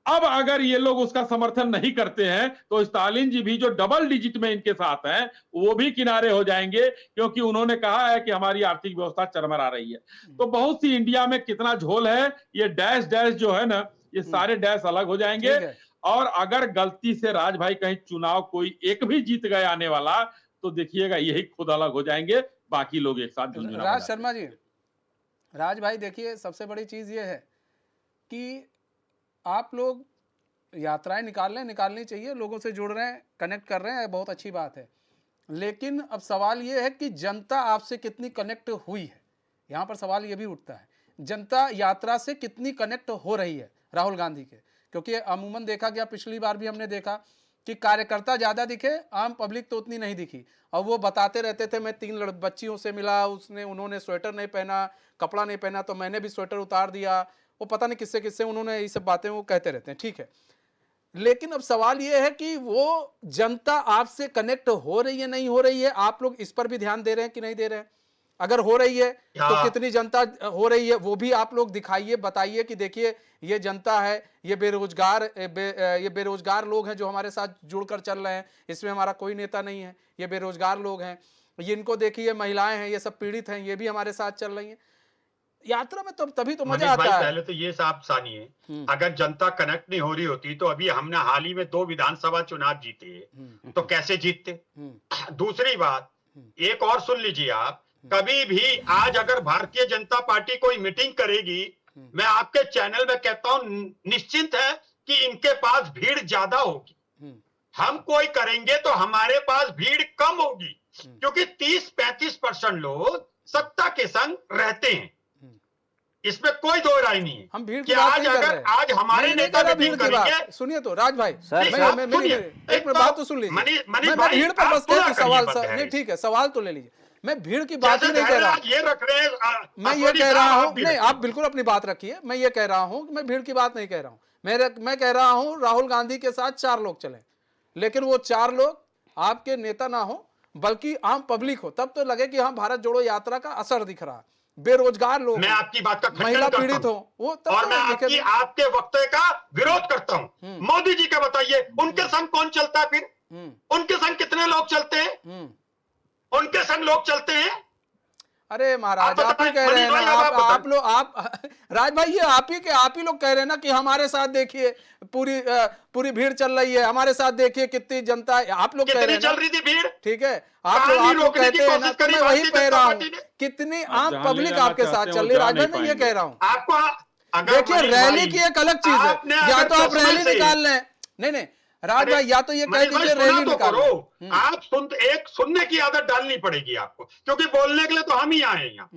अब अगर ये लोग उसका समर्थन नहीं करते हैं तो स्टालिन जी भी जो डबल डिजिट में इनके साथ हैं वो भी किनारे हो जाएंगे, क्योंकि उन्होंने कहा है कि हमारी आर्थिक व्यवस्था चरमरा रही है। तो बहुत सी इंडिया में कितना झोल है, ये डैश डैश जो है ना, ये सारे डैश अलग हो जाएंगे। और अगर गलती से राज भाई कहीं चुनाव कोई एक भी जीत गए आने वाला, तो देखिएगा यही खुद अलग हो जाएंगे, बाकी लोग एक साथ झुंझुना राज बजाते हैं। शर्मा जी, राज भाई देखिए, सबसे बड़ी चीज ये है कि आप लोग यात्राएं निकालनी चाहिए, लोगों से जुड़ रहे हैं, कनेक्ट कर रहे हैं, बहुत अच्छी बात है। लेकिन अब सवाल ये है कि जनता आपसे कितनी कनेक्ट हुई है। यहाँ पर सवाल ये भी उठता है, जनता यात्रा से कितनी कनेक्ट हो रही है राहुल गांधी के, क्योंकि अमूमन देखा गया, पिछली बार भी हमने देखा कि कार्यकर्ता ज़्यादा दिखे, आम पब्लिक तो उतनी नहीं दिखी। और वो बताते रहते थे, मैं 3 बच्चियों से मिला, उन्होंने स्वेटर नहीं पहना, कपड़ा नहीं पहना, तो मैंने भी स्वेटर उतार दिया। वो पता नहीं किससे किससे उन्होंने ये सब बातें वो कहते रहते हैं, ठीक है। लेकिन अब सवाल ये है कि वो जनता आपसे कनेक्ट हो रही है, नहीं हो रही है, आप लोग इस पर भी ध्यान दे रहे हैं कि नहीं दे रहे हैं? अगर हो रही है तो कितनी जनता हो रही है वो भी आप लोग दिखाइए, बताइए कि देखिए ये जनता है, ये बेरोजगार लोग हैं जो हमारे साथ जुड़कर चल रहे हैं, इसमें हमारा कोई नेता नहीं है, ये बेरोजगार लोग हैं, ये इनको देखिए, महिलाएं हैं, ये सब पीड़ित हैं, ये भी हमारे साथ चल रही हैं। यात्रा में तो तभी तो मजा आता है। पहले तो ये साफ सानी है, अगर जनता कनेक्ट नहीं हो रही होती तो अभी हमने हाल ही में 2 विधानसभा चुनाव जीते, तो कैसे जीतते। दूसरी बात, एक और सुन लीजिए आप, कभी भी आज अगर भारतीय जनता पार्टी कोई मीटिंग करेगी, मैं आपके चैनल में कहता हूं निश्चिंत है कि इनके पास भीड़ ज्यादा होगी। हम कोई करेंगे तो हमारे पास भीड़ कम होगी, क्योंकि 30-35% लोग सत्ता के संग रहते हैं, इसमें कोई दो राय नहीं है। हम भीड़ कि आज अगर आज हमारे नेता मीटिंग करेंगे, सुनिए तो राज भाई, एक बात तो सुन लीजिए, मैं भीड़ पर बस कह सवाल नहीं, ठीक है, सवाल तो ले लीजिए, मैं भीड़ की बात ही नहीं कह रहा, ये रख रहे हैं, मैं ये कह रहा हूँ, नहीं आप बिल्कुल अपनी बात रखिए, मैं ये कह रहा हूँ कि मैं भीड़ की बात नहीं कह रहा हूँ, मैं कह रहा हूँ राहुल गांधी के साथ 4 लोग चले, लेकिन वो 4 लोग आपके नेता ना हो बल्कि आम पब्लिक हो, तब तो लगे कि हाँ भारत जोड़ो यात्रा का असर दिख रहा है। बेरोजगार लोग, मैं आपकी बात का महिला पीड़ित हो, वो तब और मैं आपके वक्तव्य का विरोध करता हूं। मोदी जी का बताइए, उनके संग कौन चलता है फिर? उनके संग कितने लोग चलते हैं? उनके संग लोग चलते हैं? अरे महाराज, आप ही कह रहे हैं ना, आप लोग, आप राज भाई, ये आप ही लोग कह रहे हैं ना कि हमारे साथ देखिए पूरी भीड़ चल रही है, हमारे साथ देखिए कितनी जनता है, आप लोग कह रहे हैं चल रही थी भीड़, ठीक है, आप लोग कहते हैं ना, तो मैं वही कह रहा हूँ, कितनी आम पब्लिक आपके साथ चल रही है। राज भाई मैं ये कह रहा हूँ, आपको देखिए रैली की एक अलग चीज है, या तो आप रैली निकाल लें, नहीं राज भाई, या तो ये कह दीजिए रैली निकालो, आप सुनने की आदत डालनी पड़ेगी आपको, क्योंकि बोलने के लिए तो हम ही आए हैं यहाँ।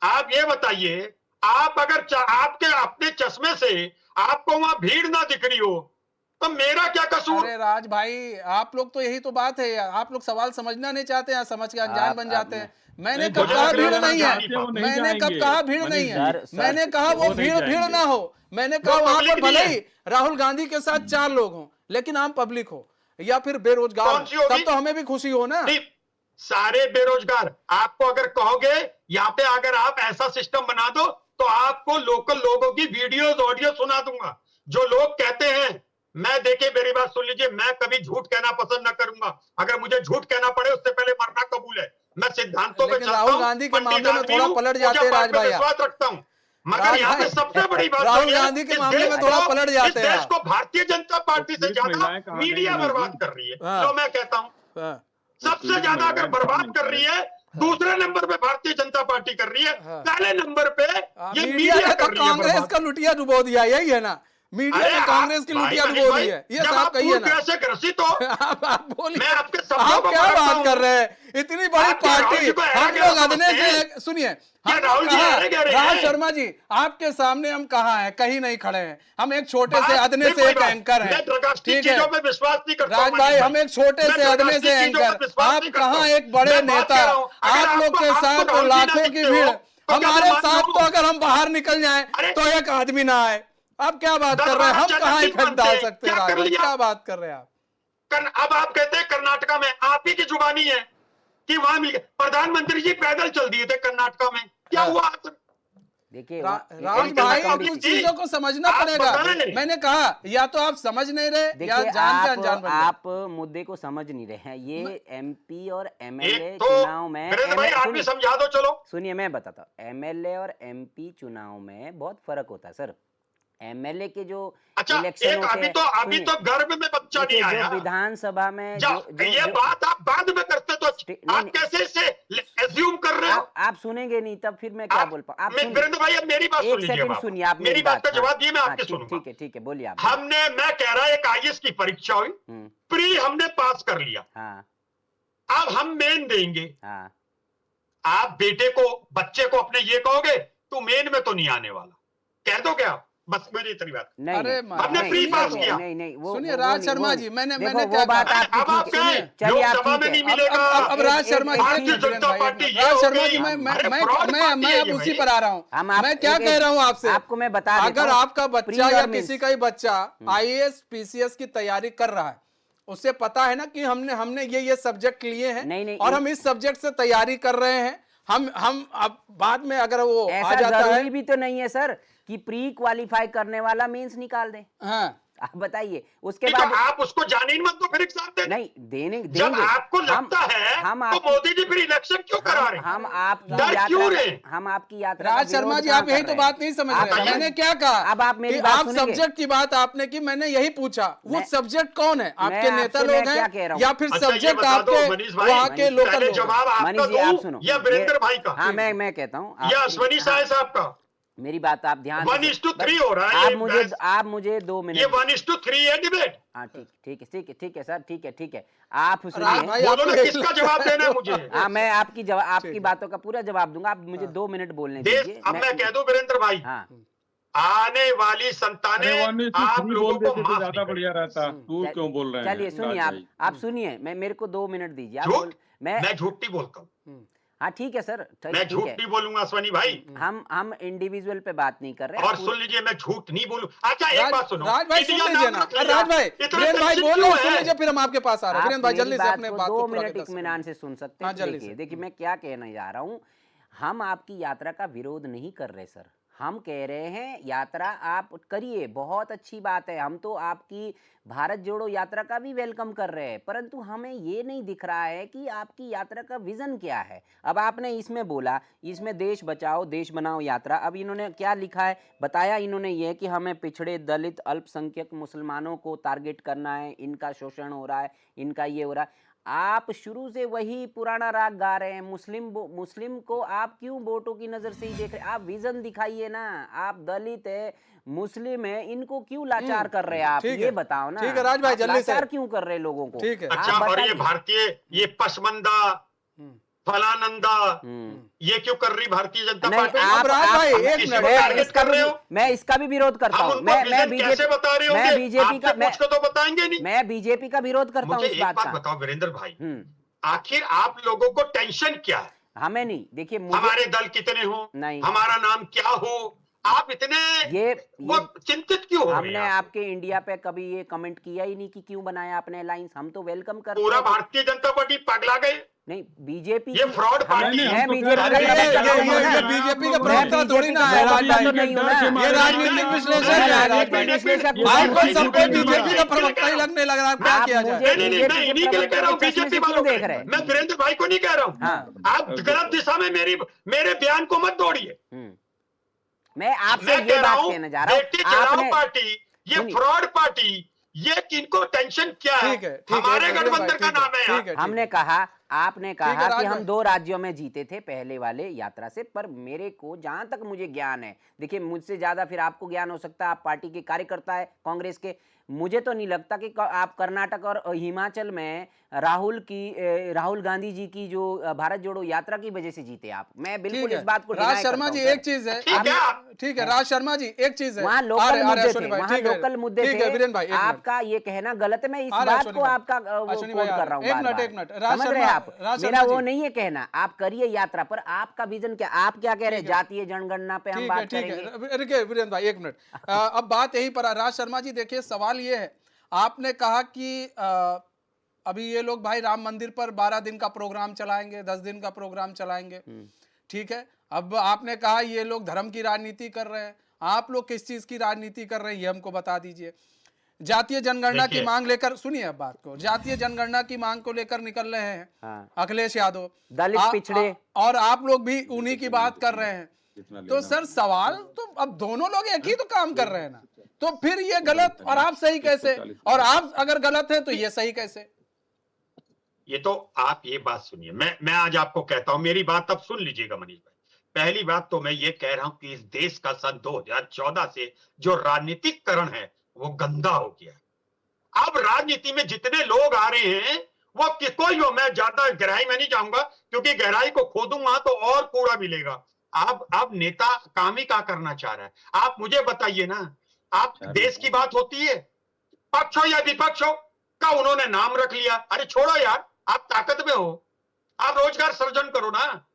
आप ये बताइए, आप अगर आपके अपने चश्मे से आपको वहां भीड़ ना दिख रही हो तो मेरा क्या कसूर? अरे राज भाई, आप लोग तो यही तो बात है, आप लोग सवाल समझना नहीं चाहते हैं, समझ के अनजान बन जाते हैं। मैंने कब कहा भीड़ नहीं है, मैंने कब कहा भीड़ नहीं है, मैंने कहा वो भीड़ ना हो, मैंने कहा वहां पर भले ही राहुल गांधी के साथ 4 लोग हों लेकिन आम पब्लिक हो या फिर बेरोजगार, तब तो हमें भी खुशी हो ना। सारे बेरोजगार, आपको अगर कहोगे यहाँ पे अगर आप ऐसा सिस्टम बना दो तो आपको लोकल लोगों की वीडियोस ऑडियो सुना दूंगा, जो लोग कहते हैं। मैं देखिए, मेरी बात सुन लीजिए, मैं कभी झूठ कहना पसंद न करूंगा, अगर मुझे झूठ कहना पड़े उससे पहले मरना कबूल है। मैं सिद्धांतों पे चलता हूं, राहुल गांधी के मामले में थोड़ा पलट जाते हैं राज भाई, विश्वास रखता हूं, मगर यहाँ पे सबसे बड़ी बात राहुल गांधी के मामले में थोड़ा पलट जाते हैं। देश को भारतीय जनता पार्टी से ज्यादा मीडिया बर्बाद कर रही है, तो मैं कहता हूँ सबसे ज्यादा अगर बर्बाद कर रही है, दूसरे नंबर पे भारतीय जनता पार्टी कर रही है, पहले नंबर पे ये मीडिया कर रही है। कांग्रेस का लुटिया डुबो दिया, यही है ना, मीडिया ने कांग्रेस की लुटिया डुबो दी है, ये साहब कहिए ना। से ग्रसित हो, आप बोलिए, मैं आपके आप क्या बात कर रहे हैं? इतनी बड़ी पार्टी, हम लोग अदने से, सुनिए, राहुल शर्मा जी, आपके सामने हम कहाँ हैं? कहीं नहीं खड़े हैं, हम एक छोटे से अदने से एक एंकर हैं, ठीक है राज भाई, हम एक छोटे से अदने से एंकर, आप कहाँ एक बड़े नेता, आप लोग के साथ लाखों की भीड़, हमारे साथ तो अगर हम बाहर निकल जाएं तो एक आदमी ना आए। आप क्या बात कर रहे हैं? हम कहाँ इफेक्ट डाल सकते हैं? राज, क्या बात कर रहे हैं आप? अब आप कहते हैं कर्नाटका में, आप ही की जुबानी है कि वहां मिल गए। प्रधानमंत्री जी पैदल चल दिए थे कर्नाटका में, क्या हुआ? देखिए राज भाई अब कुछ जी, चीजों को समझना आप पड़ेगा। बताएं। मैंने कहा या तो आप समझ नहीं रहे या देखिए जान के अनजान बन गए। आप मुद्दे को समझ नहीं रहे हैं। ये एमपी और एमएलए एक तो चुनाव में वीरेंद्र भाई आप भी समझा दो, चलो सुनिए मैं बताता हूँ, एमएलए और एमपी चुनाव में बहुत फर्क होता है सर। एमएलए के जो अच्छा इलेक्शन एक होते अभी हैं, अभी सुनिए, तो गर्भ में बच्चा नहीं देखिए जो आया, विधानसभा में ये बात आप बाद में करते तो नहीं, आप कैसे इसे एज्यूम कर रहे हो? आप सुनेंगे नहीं तब फिर मैं क्या बोल पाऊँ। आप सुनिए, वीरेंद्र भाई अब मेरी बात सुन एक लीजिए, सेकंड बाबा सुनिए आप मेरी बात का हाँ, जवाब दिए, मैं हाँ, आपकी सुनूंगा। ठीक है बोलिए आप। मैं कह रहा एक आईएएस की परीक्षा हुई, प्री हमने पास कर लिया, हाँ अब हम मेन देंगे। हाँ आप बेटे को बच्चे को अपने ये कहोगे तू मेन में तो नहीं आने वाला, कह दो क्या? बस मेरी इतनी बात। नहीं अरे नहीं, हमने नहीं, फ्री नहीं, पास नहीं, किया। नहीं सुनिए राज शर्मा जी, मैंने देखो क्या वो बात कहा? आपकी अब आप ठीक है। कहें चलिए आप लोकसभा ठीक में है। नहीं मिलेगा। अब राज शर्मा जी, भारतीय एक मिनट, जनता भाई, पार्टी ये राज हो शर्मा गई। जी, अरे मैं fraud पार्टी है ये उसी भाई। पर आ रहा हूँ। मैं क्या कह रहा हूँ आपसे, आपको मैं बता देता अगर हूँ, आपका pre बच्चा या और means। किसी का ही बच्चा आईएएस पीसीएस की तैयारी कर रहा है, उसे पता है ना कि हमने ये सब्जेक्ट लिए हैं नहीं, और हम इस सब्जेक्ट से तैयारी कर रहे हैं। हम अब बाद में अगर वो आ ऐसा जाता है, जरूरी भी तो नहीं है सर कि प्री क्वालिफाई करने वाला मेंस निकाल दे। हाँ आप बताइए उसके तो बाद आप उसको जाने ही मत दो फिर एग्जाम देने। नहीं देने जब देंगे। आपको लगता है हम तो मोदी जी फिर इलेक्शन क्यों करा रहे हैं? हम आपकी डर क्यों यात्रा रहे? हम आपकी यात्रा का राज शर्मा विरोध जी, कहाँ आप यही कर तो रहे बात हैं? नहीं समझ आप रहे हैं। समझ- मैंने क्या कहा, अब आप मेरी कि बात आप सुनेंगे? सब्जेक्ट की बात आपने की, मैंने यही पूछा वो मैं- सब्जेक्ट कौन है, आपके आपसे नेता मैं लोग क्या कह हैं रहा हूं? या फिर अच्छा, ये सब्जेक्ट बता दो आपके मनीष भाई, वहाँ के लोकल पहले लोग हैं? जवाब मनीष आपका जी आप दूं सुनो या वीरेंद्र भाई का? हाँ मैं कहता हूँ या अश्वनी साय साहब का? मेरी बात आप ध्यान से 1:3 हो रहा है आप ये मुझे बहस। आप मुझे 2 ये मिनट 1:3 है डिबेट। हाँ ठीक है सर ठीक है आप राज सुनिए भाई, बोलो आपको ना एक किसका लगता जवाब है देना है वो- मुझे? हाँ मैं आपकी ठीक आपकी है। बातों का पूरा जवाब दूंगा। आप मुझे 2 मिनट बोलने देश दीजिए। अब मैं कह दूं वीरेंद्र भाई, हाँ आने वाली अरे संतानें 1:3 आप बोल लोगों को देते तो माफ ज्यादा नहीं बढ़िया करेंगी। रहता। तू क्यों बोल रहे हैं चलिए सुनिए राज आप भाई? आप सुनिए मेरे को 2 मिनट दीजिए। आप झूठ? मैं मैं झूठ नहीं बोलता हूं, हाँ ठीक है सर मैं ठीक झूठ है। नहीं बोलूंगा अश्वनी भाई। हम इंडिविजुअल पे बात नहीं कर रहे और हैं। सुन लीजिए, मैं झूठ नहीं बोलूं। अच्छा एक बात सुनो, राज भाई सुन इंडिया लीजिए नाम ना, रख लिया। राज भाई, इतना वीरेंद्र भाई tension बोल क्यों रहे सुन है? लीजिए, फिर हम आपके पास आ रहे हैं। आप वीरेंद्र भाई मेरी जल्दी से बात अपने को बात 2 को पूरा मिनट कर सकते इत्मीनान हैं। से सुन सकते हाँ, हैं। जल्दी से। देखिए मैं क्या कहने जा रहा हूँ। हम आपकी यात्रा का विरोध नहीं कर रहे सर। हम कह रहे हैं यात्रा आप करिए, बहुत अच्छी बात है। हम तो आपकी भारत जोड़ो यात्रा का भी वेलकम कर रहे हैं, परंतु हमें ये नहीं दिख रहा है कि आपकी यात्रा का विजन क्या है। अब आपने इसमें बोला इसमें देश बचाओ देश बनाओ यात्रा। अब इन्होंने क्या लिखा है बताया, इन्होंने ये कि हमें पिछड़े दलित अल्पसंख्यक मुसलमानों को टारगेट करना है, इनका शोषण हो रहा है, इनका ये हो रहा है। आप शुरू से वही पुराना राग गा रहे हैं। मुस्लिम को आप क्यों वोटों की नजर से ही देख रहे हैं? आप विजन दिखाइए ना। आप दलित है मुस्लिम है, इनको क्यों लाचार कर रहे हैं आप? ठीक ये है। बताओ ना। ठीक है राज भाई, आप जल्दी से। लाचार क्यों कर रहे हैं लोगों को? ठीक है। आप अच्छा, और ये बताइए। भारतीय ये पसमंदा फलानंदा ये क्यों कर रही भारतीय जनता नहीं, पार्टी? आप- राज भाई, हम एक किसी मिनट, को मैं टारगेट कर रहे हो? मैं इसका भी विरोध करता हम हूँ। उनको मैं विजन कैसे बता रहे मैं होंगे? बीजेपी का आपसे पूछ के तो बताएंगे नहीं। मैं बीजेपी का विरोध करता हूँ मुझे इस एक बात बात का। बताओ वीरेंद्र भाई, हम्म, आखिर आप लोगों को टेंशन क्या है? हमें नहीं। देखिए मुझे हमारे दल कितने हो, नहीं। हमारा नाम क्या हो, आप इतने वो चिंतित क्यों हो रहे हमने हैं? आपके इंडिया पे कभी ये कमेंट किया ही नहीं कि क्यों बनाया आपने अलायंस। हम तो वेलकम करते पूरा हैं। भारतीय जनता पार्टी पगला गए। नहीं बीजेपी ये fraud पार्टी है। मैं हम तो बीजेपी कह का रहे हैं, ये प्रवक्ता नहीं हूं ना। ये बीजेपी का मैं प्रवक्ता थोड़ी ना है राज भाई। तो नहीं हूं ना। ये राजनीतिक विश्लेषक है राज भाई। विश्लेषक भाई हूं। कोई सबको बीजेपी बीजेपी का प्रवक्ता ही लगने लग रहा है, क्या आप किया मुझे जाए? नहीं, मैं इन्हीं के लिए कह रहा हूँ, चश्मे से बीजेपी क्यों वालों देख रहे हैं? मैं वीरेंद्र भाई को नहीं कह रहा हूँ। हाँ। आप गलत दिशा में मेरे बयान को मत दौड़िए। मैं आपसे मैं ये कह रहा बात हूँ कहने जा रहा बेटी हूँ। चलाओ आपने पार्टी, ये सुनिए। फ्रॉड पार्टी, ये किनको टेंशन क्या है? ठीक है, ठीक है, हमारे ठीक है, गठबंधन का ठीक है, नाम है ठीक है। यार। हमने कहा आपने ठीक है, कहा राज कि हम भाई। 2 राज्यों में जीते थे पहले वाले यात्रा से, पर मेरे को जहां तक मुझे ज्ञान है, देखिए मुझसे ज्यादा फिर आपको ज्ञान हो सकता है, आप पार्टी के कार्यकर्ता है कांग्रेस के। मुझे तो नहीं लगता कि आप कर्नाटक और हिमाचल में राहुल गांधी जी की जो भारत जोड़ो यात्रा की वजह से जीते आप। मैं बिल्कुल ठीक इस बात को है राज deny शर्मा करता जी, हूं, एक सर। चीज है, ठीक है, ठीक है राज शर्मा जी, एक चीज है, वहाँ आ लोकल रहे मुद्दे अश्विनी थे, भाई, वहाँ ठीक है, लोकल मुद्दे ठीक है थे। वीरेंद्र भाई, एक मिनट। आपका ये कहना गलत है। मैं इस आ रहे बात अश्विनी को भाई। आपका अश्विनी कोट भाई, कर रहा हूँ एक बार-बार। मिनट, एक मिनट। राज समझ रहे शर्मा- हैं आप? राज मेरा शर्मा वो जी। नहीं है कहना। आप करिए यात्रा, पर आपका विजन क्या? आप क्या कह रहे हैं? ठीक है। जातीय जनगणना पे हम ठीक है, बात ठीक करेंगे। है, रुकिए वीरेंद्र भाई, एक मिनट। अब बात यही पर है। राज शर्मा जी देखिए, सवाल ये है, आपने कहा कि अभी ये लोग भाई राम मंदिर पर 12 दिन का प्रोग्राम चलाएंगे, 10 दिन का प्रोग्राम चलाएंगे, ठीक है, अब आपने कहा ये लोग धर्म की राजनीति कर रहे हैं, आप लोग किस चीज की राजनीति कर रहे हैं ये हमको बता दीजिए। जातीय जनगणना की देखिए। मांग लेकर, सुनिए अब बात को, जातीय जनगणना की मांग को लेकर निकल रहे हैं हाँ। अखिलेश यादव, दलित पिछड़े, और आप लोग भी उन्हीं की बात कर रहे हैं। तो सर सवाल तो अब दोनों लोग एक ही तो काम कर रहे हैं ना, तो फिर ये गलत और आप सही कैसे, और आप अगर गलत है तो ये सही कैसे? ये तो आप ये बात सुनिए, मैं आज आपको कहता हूं, मेरी बात अब सुन लीजिएगा मनीष भाई। पहली बात तो मैं ये कह रहा हूं कि इस देश का सन 2014 से जो राजनीतिकरण है वो गंदा हो गया है। अब राजनीति में जितने लोग आ रहे हैं वो कोई हो, मैं ज्यादा गहराई में नहीं जाऊंगा क्योंकि गहराई को खोदूंगा तो और कूड़ा मिलेगा। अब नेता काम ही क्या करना चाह रहा है, आप मुझे बताइए ना। आप देश की बात होती है, पक्ष हो या विपक्ष हो, का उन्होंने नाम रख लिया। अरे छोड़ो यार, आप ताकत में हो, आप रोजगार सृजन करो ना,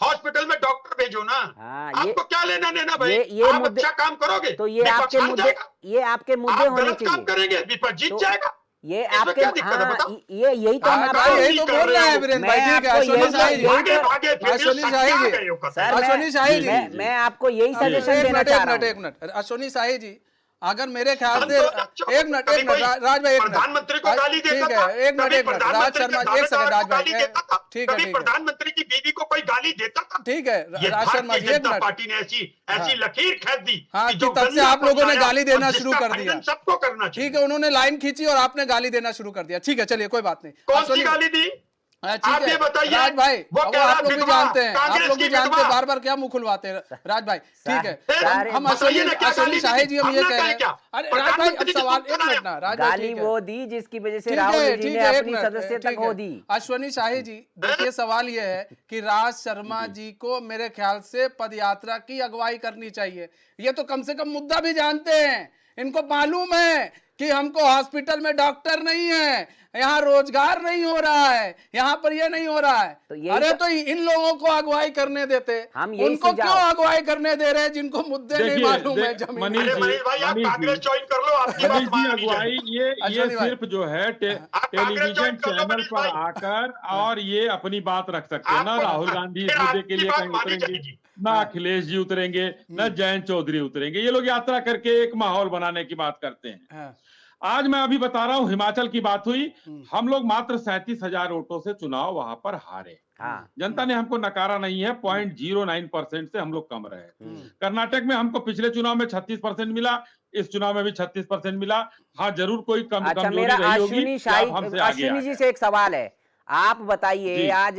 हॉस्पिटल में डॉक्टर भेजो ना। हाँ, आपको क्या लेना देना भाई, ये आप मुद्दे, अच्छा काम करोगे तो ये विपक्ष आपके हार मुद्दे, जाएगा। ये आपके मुद्दे आप होने गलत काम चाहिए। करेंगे विपक्ष जीत तो जाएगा। ये इसमें आपके, क्या दिक्कत है हाँ, बताओ? ये यही तो हम हाँ, आपको, यही तो बोल रहे हैं वीरेंद्र भाई, मैं ठीक है। आपको अश्वनी यही शाही जी, भागे भागे फिर अश्वनी सत्या शाही जी, गए हो कतई। सर, अश्वनी शाही जी, मैं आपको यही अब सजेशन एक देना मिनट चाह एक रहा मिनट हूँ। एक मिनट अश्वनी शाही जी, अगर मेरे ख्याल से संतोष एक मिनट कभी कोई राज भाई, एक मिनट प्रधानमंत्री को गाली देता ठीक था, है, एक मिनट कभी राज प्रधानमंत्री शर्मा के एक सेकंड, दावेदार राज को गाली भाई, देता था, ठीक है कभी ठीक है प्रधानमंत्री की बीवी को कोई गाली देता था। ठीक है, ये राज शर्मा भारतीय जी एक जनता मिनट, पार्टी ने ऐसी लकीर खींच दी हाँ, कि जो कि तब से गंदा आप लोगों ने पहुंचाया गाली देना और शुरू जिसका कर दिया। खंडन सबको करना चाहिए। ठीक है, उन्होंने लाइन खींची और आपने गाली देना शुरू कर दिया। ठीक है, चलिए कोई बात नहीं। कौन सी अश्वनी, गाली दी? हाँ, आप ठीक ये है बताइए। राज भाई, वो अब कह रहा आप लोग भी विधवा, जानते हैं, आप कांग्रेस लोग भी की जानते हैं, विधवा। बार बार क्या मुंह खुलवाते हैं राज भाई। ठीक है, सारे- हम बताइए ना क्या अश्वनी गाली शाही दी? जी हम ये हमने कह रहे कहा क्या? हैं। अरे राज भाई, अब प्रधानमंत्री की सवाल तुम एक मिनट ना, राज भाई गाली ठीक है, वो दी जिसकी वजह से ठीक राहुल है जी ठीक ने है, एक अपनी मिनट, सदस्यता ठीक खो है। दी। अश्वनी शाही जी, देखिए सवाल ये है कि राज शर्मा जी को मेरे ख्याल से पदयात्रा की अगुवाई करनी चाहिए। ये तो कम से कम मुद्दा भी जानते हैं, इनको मालूम है कि हमको हॉस्पिटल में डॉक्टर नहीं है, यहाँ रोजगार नहीं हो रहा है, यहाँ पर ये नहीं हो रहा है। तो यही अरे तो- तो इन लोगों को अगुवाई करने देते, हम यही उनको सुझाव- क्यों अगुवाई करने दे रहे हैं जिनको मुद्दे नहीं मालूम है जमीन मनीष अरे जी, मनीष भाई, आप मनीष कांग्रेस जी, ज्वाइन कर लो, आपकी बात मनीष जी, मानी अगुवाई जाएगी। ये अश्वनी भाई, सिर्फ जो है कांग्रेस टेलीविजन ज्वाइन कर लो चैनल मनीष पर भाई। आकर और ये अपनी बात रख सकते हैं ना। आपको- राहुल गांधी इस फिर मुद्दे आपकी के लिए बात कहीं मानी उतरेंगे जाएगी। ना, अखिलेश जी उतरेंगे ना, जयंत चौधरी उतरेंगे। ये लोग यात्रा करके एक माहौल बनाने की बात करते हैं। हाँ, आज मैं अभी बता रहा हूं, हिमाचल की बात हुई, हम लोग मात्र 37,000 वोटों से चुनाव वहां पर हारे। हाँ, जनता ने हमको नकारा नहीं है, 0.09% से हम लोग कम रहे। कर्नाटक में हमको पिछले चुनाव में 36% मिला, इस चुनाव में भी 36% मिला। हाँ, जरूर कोई अच्छा, कमजोरी मेरा रही होगी अश्विनी कि आप हमसे आगे अश्विनी आ जी गए। से एक सवाल है। आप बताइए, जी। आज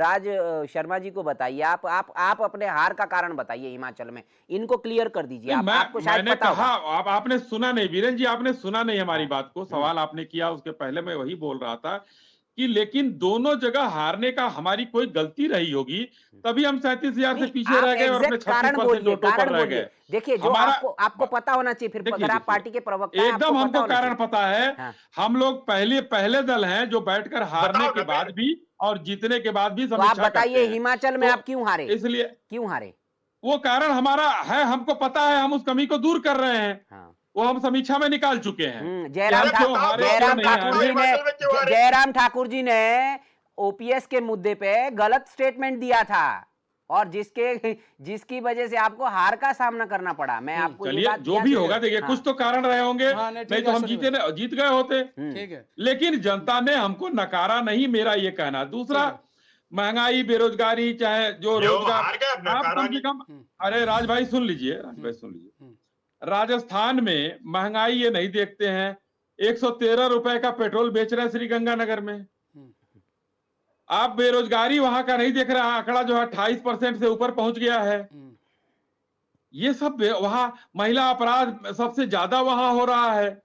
राज शर्मा जी को बताइए, आप अपने हार का कारण बताइए हिमाचल में, इनको क्लियर कर दीजिए। नहीं, आपको शायद मैंने पता कहा, होगा। आपने सुना नहीं वीरेंद्र जी, आपने सुना नहीं हमारी बात को। सवाल आपने किया, उसके पहले मैं वही बोल रहा था कि लेकिन दोनों जगह हारने का हमारी कोई गलती रही होगी, तभी हम 37,000 से नहीं, पीछे आप रह गए और अपने एग्जैक्ट कारण 36% बोलिए, वोटों पर कारण रह बोलिए। गए। देखिए, जो हमारा- आपको पता होना चाहिए, फिर देखिए, अगर आप देखिए, पार्टी के प्रवक्ता हैं, एकदम आपको पता हमको होना कारण चाहिए। पता है। हाँ। हम लोग पहले दल हैं जो बैठकर हारने बताओ के ना बाद भी और जीतने के बाद भी तो आप समीक्षा करते बताइए, हैं। हिमाचल में तो आप क्यों हारे? इसलिए क्यों हारे? वो कारण हमारा है, हमको पता है, हम उस कमी को दूर कर रहे हैं। हाँ। वो हम समीक्षा में निकाल चुके हैं। जयराम कि हम क्यों हारे, क्यों जयराम नहीं ठाकुर हारे। जी ने हिमाचल में क्यों हारे? जयराम ठाकुर जी ने ओपीएस के मुद्दे पे गलत स्टेटमेंट दिया था और जिसकी वजह से आपको हार का सामना करना पड़ा। मैं आपको ये चलिए, बात जो ध्यान भी से- होगा, देखिए, हाँ। कुछ तो कारण रहे होंगे, हाँ, नहीं, ठीक नहीं तो है, हम सुनिए। जीत गए होते। ठीक है, लेकिन जनता ने हमको नकारा नहीं, मेरा ये कहना। दूसरा, महंगाई, बेरोजगारी, चाहे जो जो रोजगार, हार गए, अब आप नकारा कम से कम, हम्म। अरे राज भाई सुन लीजिए, राज भाई सुन लीजिए। राजस्थान में महंगाई ये नहीं देखते हैं, 113 रुपए का पेट्रोल बेच रहे हैं श्रीगंगानगर में। आप बेरोजगारी वहां का नहीं देख रहे, आंकड़ा जो है 28% से ऊपर पहुंच गया है। ये सब वहां महिला अपराध सबसे ज्यादा वहां हो रहा है।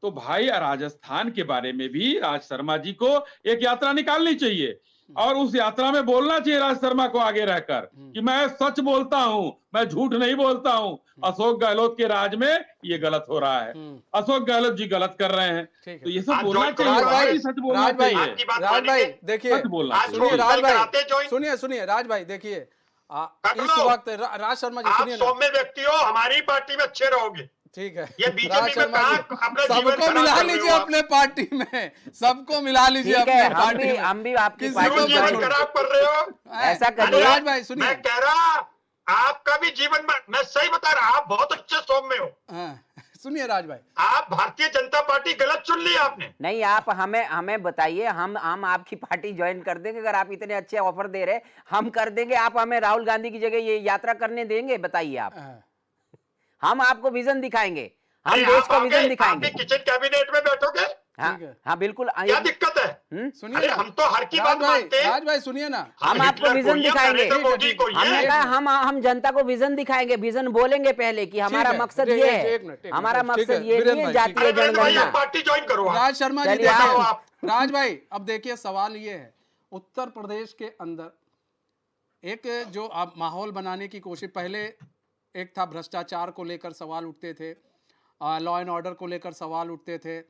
तो भाई, राजस्थान के बारे में भी राज शर्मा जी को एक यात्रा निकालनी चाहिए और उस यात्रा में बोलना चाहिए राज शर्मा को आगे रहकर कि मैं सच बोलता हूं, मैं झूठ नहीं बोलता हूं। अशोक गहलोत के राज में ये गलत हो रहा है, अशोक गहलोत जी गलत कर रहे हैं। ठीक है। तो ये सब आप बोलना ज्वाइन करो, चाहिए, राज भाई, वहाँ भी सच बोलना राज भाई, चाहिए। आपकी बात राज भाई मानेंगे? देखिए, सच बोलना आज चाहिए। सुनिए राज निकल कर आते भाई, join? सुनिए राज भाई, देखिए कर इस लो। वक्त राज शर्मा जी आप सुनिए ना। सौम्य व्यक्ति हो, हमारी पार्टी में अच्छे रहोगे। ठीक है ये राज बीजेपी में शर्मा कहा जी, अपना जीवन सबको खराब मिला कर रहे लीजिए हो आप। अपने पार्टी में, सबको मिला लीजिए ठीक अपने है, पार्टी में। हम भी आपकी किसी पार्टी को क्यों मत जीवन छोड़िए। खराब कर रहे हो? ऐसा अरे करिए। राज भाई सुनिए, मैं कह रहा आपका भी जीवन में, मैं सही बता रहा, आप बहुत अच्छे सौम्य हो। हाँ, सुनिए राज भाई, आप भारतीय जनता पार्टी गलत चुन ली आपने। नहीं, आप हमें हमें बताइए, हम आपकी पार्टी ज्वाइन कर देंगे। अगर आप इतने अच्छे ऑफर दे रहे, हम कर देंगे। आप हमें राहुल गांधी की जगह ये यात्रा करने देंगे? बताइए आप। हाँ, हम आपको विजन दिखाएंगे, हम अरे देश आप का आगे विजन आप दिखाएंगे। भी किचन कैबिनेट में बैठोगे, हाँ ठीक है। हाँ, बिल्कुल। क्या दिक्कत है? सुनिए अरे ना, हम तो हर की राज बात भाई, मानते हैं। राज भाई सुनिए ना, हम आपको हिटलर विजन को ये, दिखाएंगे। नरेंद्र ठीक है, मोदी ठीक को है। ये। हमने एक कहा मिनट। हम जनता को विजन दिखाएंगे, विजन बोलेंगे पहले कि हमारा ठीक है, मकसद एक ये मिनट, है। एक मिनट, हमारा ठीक है, मकसद ये वीरेंद्र नहीं है भाई, जातीय अरे वीरेंद्र भाई, आप जनगणना। पार्टी ज्वाइन करो आप। राज शर्मा जी चलिए, देखिए, बताओ आप। राज भाई अब देखिए सवाल ये है, उत्तर प्रदेश के अंदर एक जो आप माहौल बनाने की कोशिश, पहले एक था भ्रष्टाचार को लेकर सवाल उठते थे, लॉ एंड ऑर्डर को लेकर सवाल उठते थे,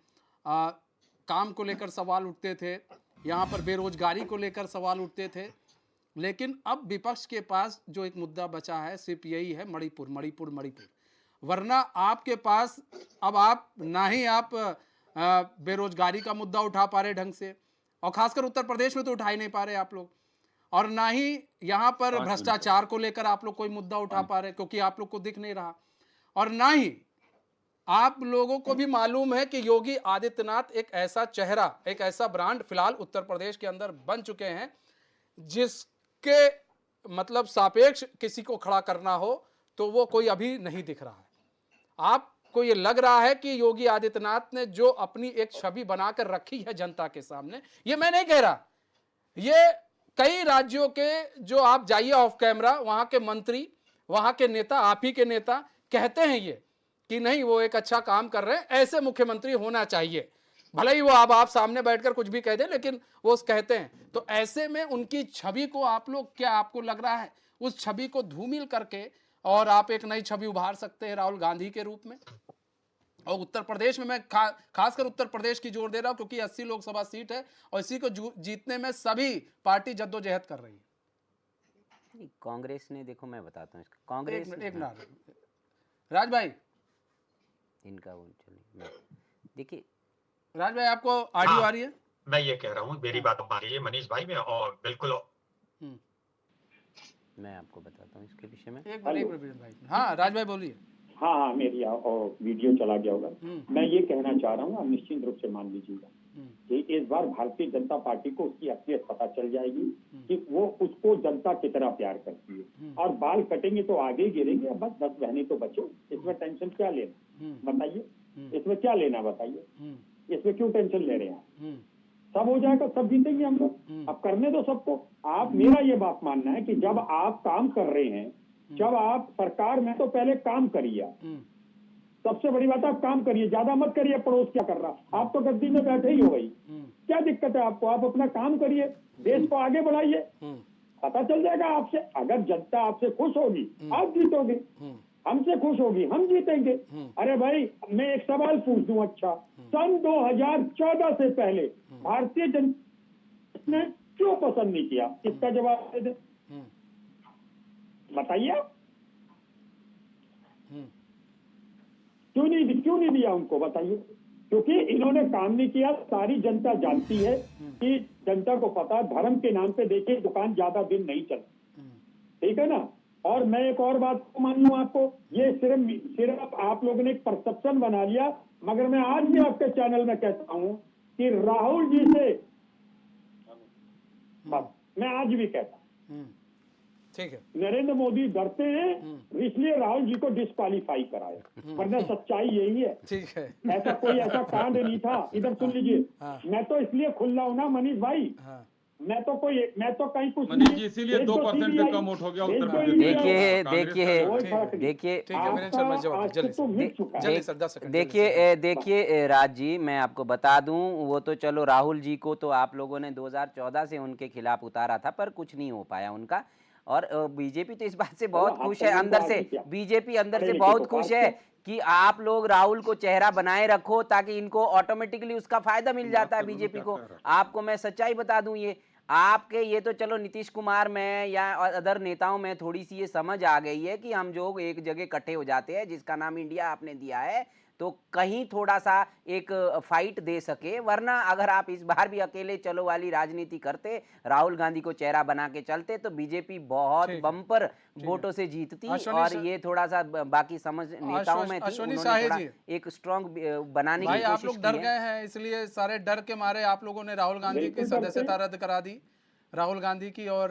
काम को लेकर सवाल उठते थे, यहाँ पर बेरोजगारी को लेकर सवाल उठते थे। लेकिन अब विपक्ष के पास जो एक मुद्दा बचा है सिर्फ यही है, मणिपुर मणिपुर मणिपुर। वरना आपके पास अब आप ना ही आप बेरोजगारी का मुद्दा उठा पा रहे ढंग से, और खासकर उत्तर प्रदेश में तो उठा ही नहीं पा रहे आप लोग, और ना ही यहाँ पर भ्रष्टाचार को लेकर आप लोग कोई मुद्दा उठा पा रहे, क्योंकि आप लोग को दिख नहीं रहा। और ना ही आप लोगों को भी मालूम है कि योगी आदित्यनाथ एक ऐसा चेहरा, एक ऐसा ब्रांड फिलहाल उत्तर प्रदेश के अंदर बन चुके हैं जिसके मतलब सापेक्ष किसी को खड़ा करना हो तो वो कोई अभी नहीं दिख रहा है। आपको ये लग रहा है कि योगी आदित्यनाथ ने जो अपनी एक छवि बनाकर रखी है जनता के सामने, ये मैं नहीं कह रहा, ये कई राज्यों के जो आप जाइए ऑफ कैमरा, वहां के मंत्री, वहां के नेता, आप ही के नेता कहते हैं ये कि नहीं वो एक अच्छा काम कर रहे हैं, ऐसे मुख्यमंत्री होना चाहिए। भले ही वो आप सामने बैठकर कुछ भी कह दें, लेकिन वो कहते हैं। तो ऐसे में उनकी छवि को आप लोग, क्या आपको लग रहा है उस छवि को धूमिल करके और आप एक नई छवि उभार सकते हैं राहुल गांधी के रूप में? और उत्तर प्रदेश में मैं खासकर उत्तर प्रदेश की जोर दे रहा हूं, क्योंकि 80 लोकसभा सीट है और इसी को जीतने में सभी पार्टी जद्दोजहद कर रही है। कांग्रेस ने, देखो मैं बताता हूँ इसका, कांग्रेस एक मिनट राज भाई, इनका वो चलिए, देखिए राज भाई आपको ऑडियो आ रही है? मैं ये कह रहा हूँ, मेरी बात मान लीजिए मनीष भाई में, और बिल्कुल मैं आपको बताता हूँ इसके विषय में। एक मिनट भाई, हाँ राज भाई बोलिए। हाँ, मेरी वीडियो चला गया होगा। मैं ये कहना चाह रहा हूँ, आप निश्चित रूप से मान लीजिएगा कि इस बार भारतीय जनता पार्टी को उसकी असलियत पता चल जाएगी कि वो उसको जनता कितना प्यार करती है। और बाल कटेंगे तो आगे गिरेंगे, अब बस 10 बहनें तो बचो, इसमें टेंशन क्या लेना बताइए, इसमें क्या लेना बताइए, इसमें क्यों टेंशन ले रहे हैं? सब हो जाएगा, सब जीतेंगे हम लोग। अब करने दो सबको। आप, मेरा ये बात मानना है कि जब आप काम कर रहे हैं, जब आप सरकार में, तो पहले काम करिए। सबसे बड़ी बात, आप काम करिए, ज्यादा मत करिए पड़ोस क्या कर रहा। आप तो गद्दी में बैठे ही हो गई, क्या दिक्कत है आपको? आप अपना काम करिए, देश को आगे बढ़ाइए, पता चल जाएगा आपसे। अगर जनता आपसे खुश होगी, आप जीतोगे, हमसे खुश होगी, हम जीतेंगे। अरे भाई, मैं एक सवाल पूछ दूं, अच्छा सन 2014 से पहले भारतीय जनता ने क्यों पसंद नहीं किया? इसका जवाब दे दे, बताइए। क्यों नहीं दिया उनको, बताइए। क्योंकि इन्होंने काम नहीं किया। सारी जनता जानती है कि जनता को पता, धर्म के नाम पे देखिए दुकान ज्यादा दिन नहीं चलती, ठीक है ना। और मैं एक और बात को मान लूं आपको, ये सिर्फ आप लोगों ने एक परसेप्शन बना लिया, मगर मैं आज भी आपके चैनल में कहता हूं कि राहुल जी से, बस मैं आज भी कहता हूं, ठीक है, नरेंद्र मोदी डरते हैं, इसलिए राहुल जी को डिस्क्वालीफाई कराया, वरना सच्चाई यही है। ठीक है, ऐसा कोई ऐसा कांड नहीं था। इधर सुन लीजिए, मैं तो इसलिए खुला हूं ना मनीष भाई, मैं तो कहीं कुछ मनीष जी, इसीलिए 2% से कम वोट हो गया उत्तर प्रदेश में। देखिए राज जी, मैं आपको बता दूं, वो तो चलो राहुल जी को तो आप लोगों ने 2014 से उनके खिलाफ उतारा था, पर कुछ नहीं हो पाया उनका। और बीजेपी तो इस बात से बहुत खुश है अंदर से, बीजेपी अंदर से बहुत खुश है कि आप लोग राहुल को चेहरा बनाए रखो, ताकि इनको ऑटोमेटिकली उसका फायदा मिल जाता है बीजेपी को। आपको मैं सच्चाई बता दूं, ये आपके ये तो चलो नीतीश कुमार में या अदर नेताओं में थोड़ी सी ये समझ आ गई है कि हम जो एक जगह इकट्ठे हो जाते हैं, जिसका नाम इंडिया आपने दिया है, तो कहीं थोड़ा सा एक फाइट दे सके। वरना अगर आप इस बार भी अकेले चलो वाली राजनीति करते, राहुल गांधी को चेहरा बना के चलते, तो बीजेपी बहुत ठीक है, बम्पर ठीक है। वोटों से जीतती। अश्विनी और सा- ये थोड़ा सा बाकी समझ नेताओं में थी, अश्विनी उन्होंने शाही थोड़ा जी, एक स्ट्रांग बनाने भाई की आप कोशिश लोग की डर है। गए हैं, इसलिए सारे डर के मारे आप लोगों ने राहुल गांधी की बिल्कुल सदस्यता डरते। रद्द करा दी, राहुल गांधी की। और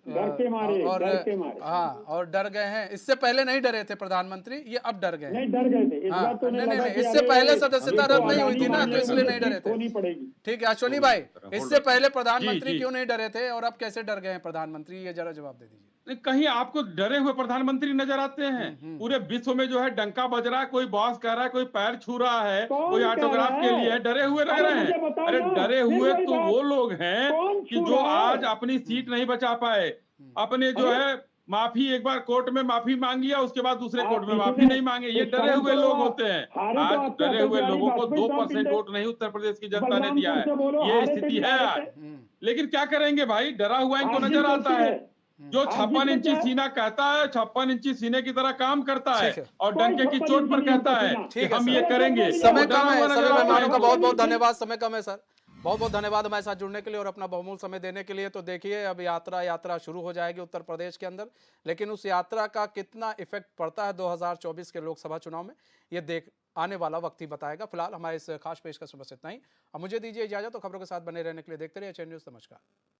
डर के मारे, और डर के मारे। हाँ, और डर गए हैं। इससे पहले नहीं डरे थे प्रधानमंत्री, ये अब डर गए हैं। नहीं, डर गए थे इस हाँ, बार तो नहीं उन्हें नहीं लगा नहीं, कि इससे अरे, पहले सदस्यता हमको रद्द नहीं हुई आजादी थी ना, तो मांगने इसलिए में नहीं डरे जीत थे। होनी पड़ेगी। ठीक है अश्विनी Hold भाई, on, hold इससे on. पहले प्रधानमंत्री जी। क्यों नहीं डरे थे और अब कैसे डर गए हैं प्रधानमंत्री, ये जरा जवाब दे दीजिए। नहीं, कहीं आपको डरे हुए प्रधानमंत्री नजर आते हैं? पूरे विश्व में जो है डंका बज रहा है, कोई बॉस कह रहा है, कोई पैर छू रहा है, कौन कोई कह ऑटोग्राफ रहा के है? लिए डरे हुए लग अरे रहे मुझे हैं। बताओ अरे ना, डरे फिर हुए वही तो बात। वो लोग हैं कौन कि छू जो रहा है? आज अपनी सीट नहीं बचा पाए, अपने जो अरे, है माफी, एक बार कोर्ट में माफी मांग लिया, उसके बाद दूसरे कोर्ट में माफी इसने नहीं मांगे। ये एक डरे शर्म हुए करो लोग आप। होते हैं। हारे तो आज आपके डरे अटल हुए बिहारी लोगों को वाजपेयी साहब 2% थे। वोट नहीं उत्तर प्रदेश की जनता ने दिया बलरामपुर से बोलो, है। ये हारे थे स्थिति कि है हारे आज। थे? लेकिन क्या करेंगे भाई, डरा हुआ इनको हार जीत नजर आता कैसी है। है? जो हार 56 जीत इंची क्या है? सीना कहता है, 56 इंची सीने की तरह काम करता है, ठीक है। और कोई डंके की 56 चोट इंची पर नहीं कहता होता है सीना। कि ठीक है हम सर। ये करेंगे। समय वो डरा कम है, हुआ सभी नजर आता मेहमानों है का इनको। बहुत बहुत धन्यवाद। समय कम है सर, बहुत बहुत धन्यवाद हमारे साथ जुड़ने के लिए और अपना बहुमूल्य समय देने के लिए। तो देखिए अब यात्रा शुरू हो जाएगी उत्तर प्रदेश के अंदर, लेकिन उस यात्रा का कितना इफेक्ट पड़ता है 2024 के लोकसभा चुनाव में, ये देख आने वाला वक्त ही बताएगा। फिलहाल हमारे इस खास पेशकश में बस इतना ही। अब मुझे दीजिए इजाजत, तो खबरों के साथ बने रहने के लिए देखते रहिए एचएन न्यूज़। नमस्कार।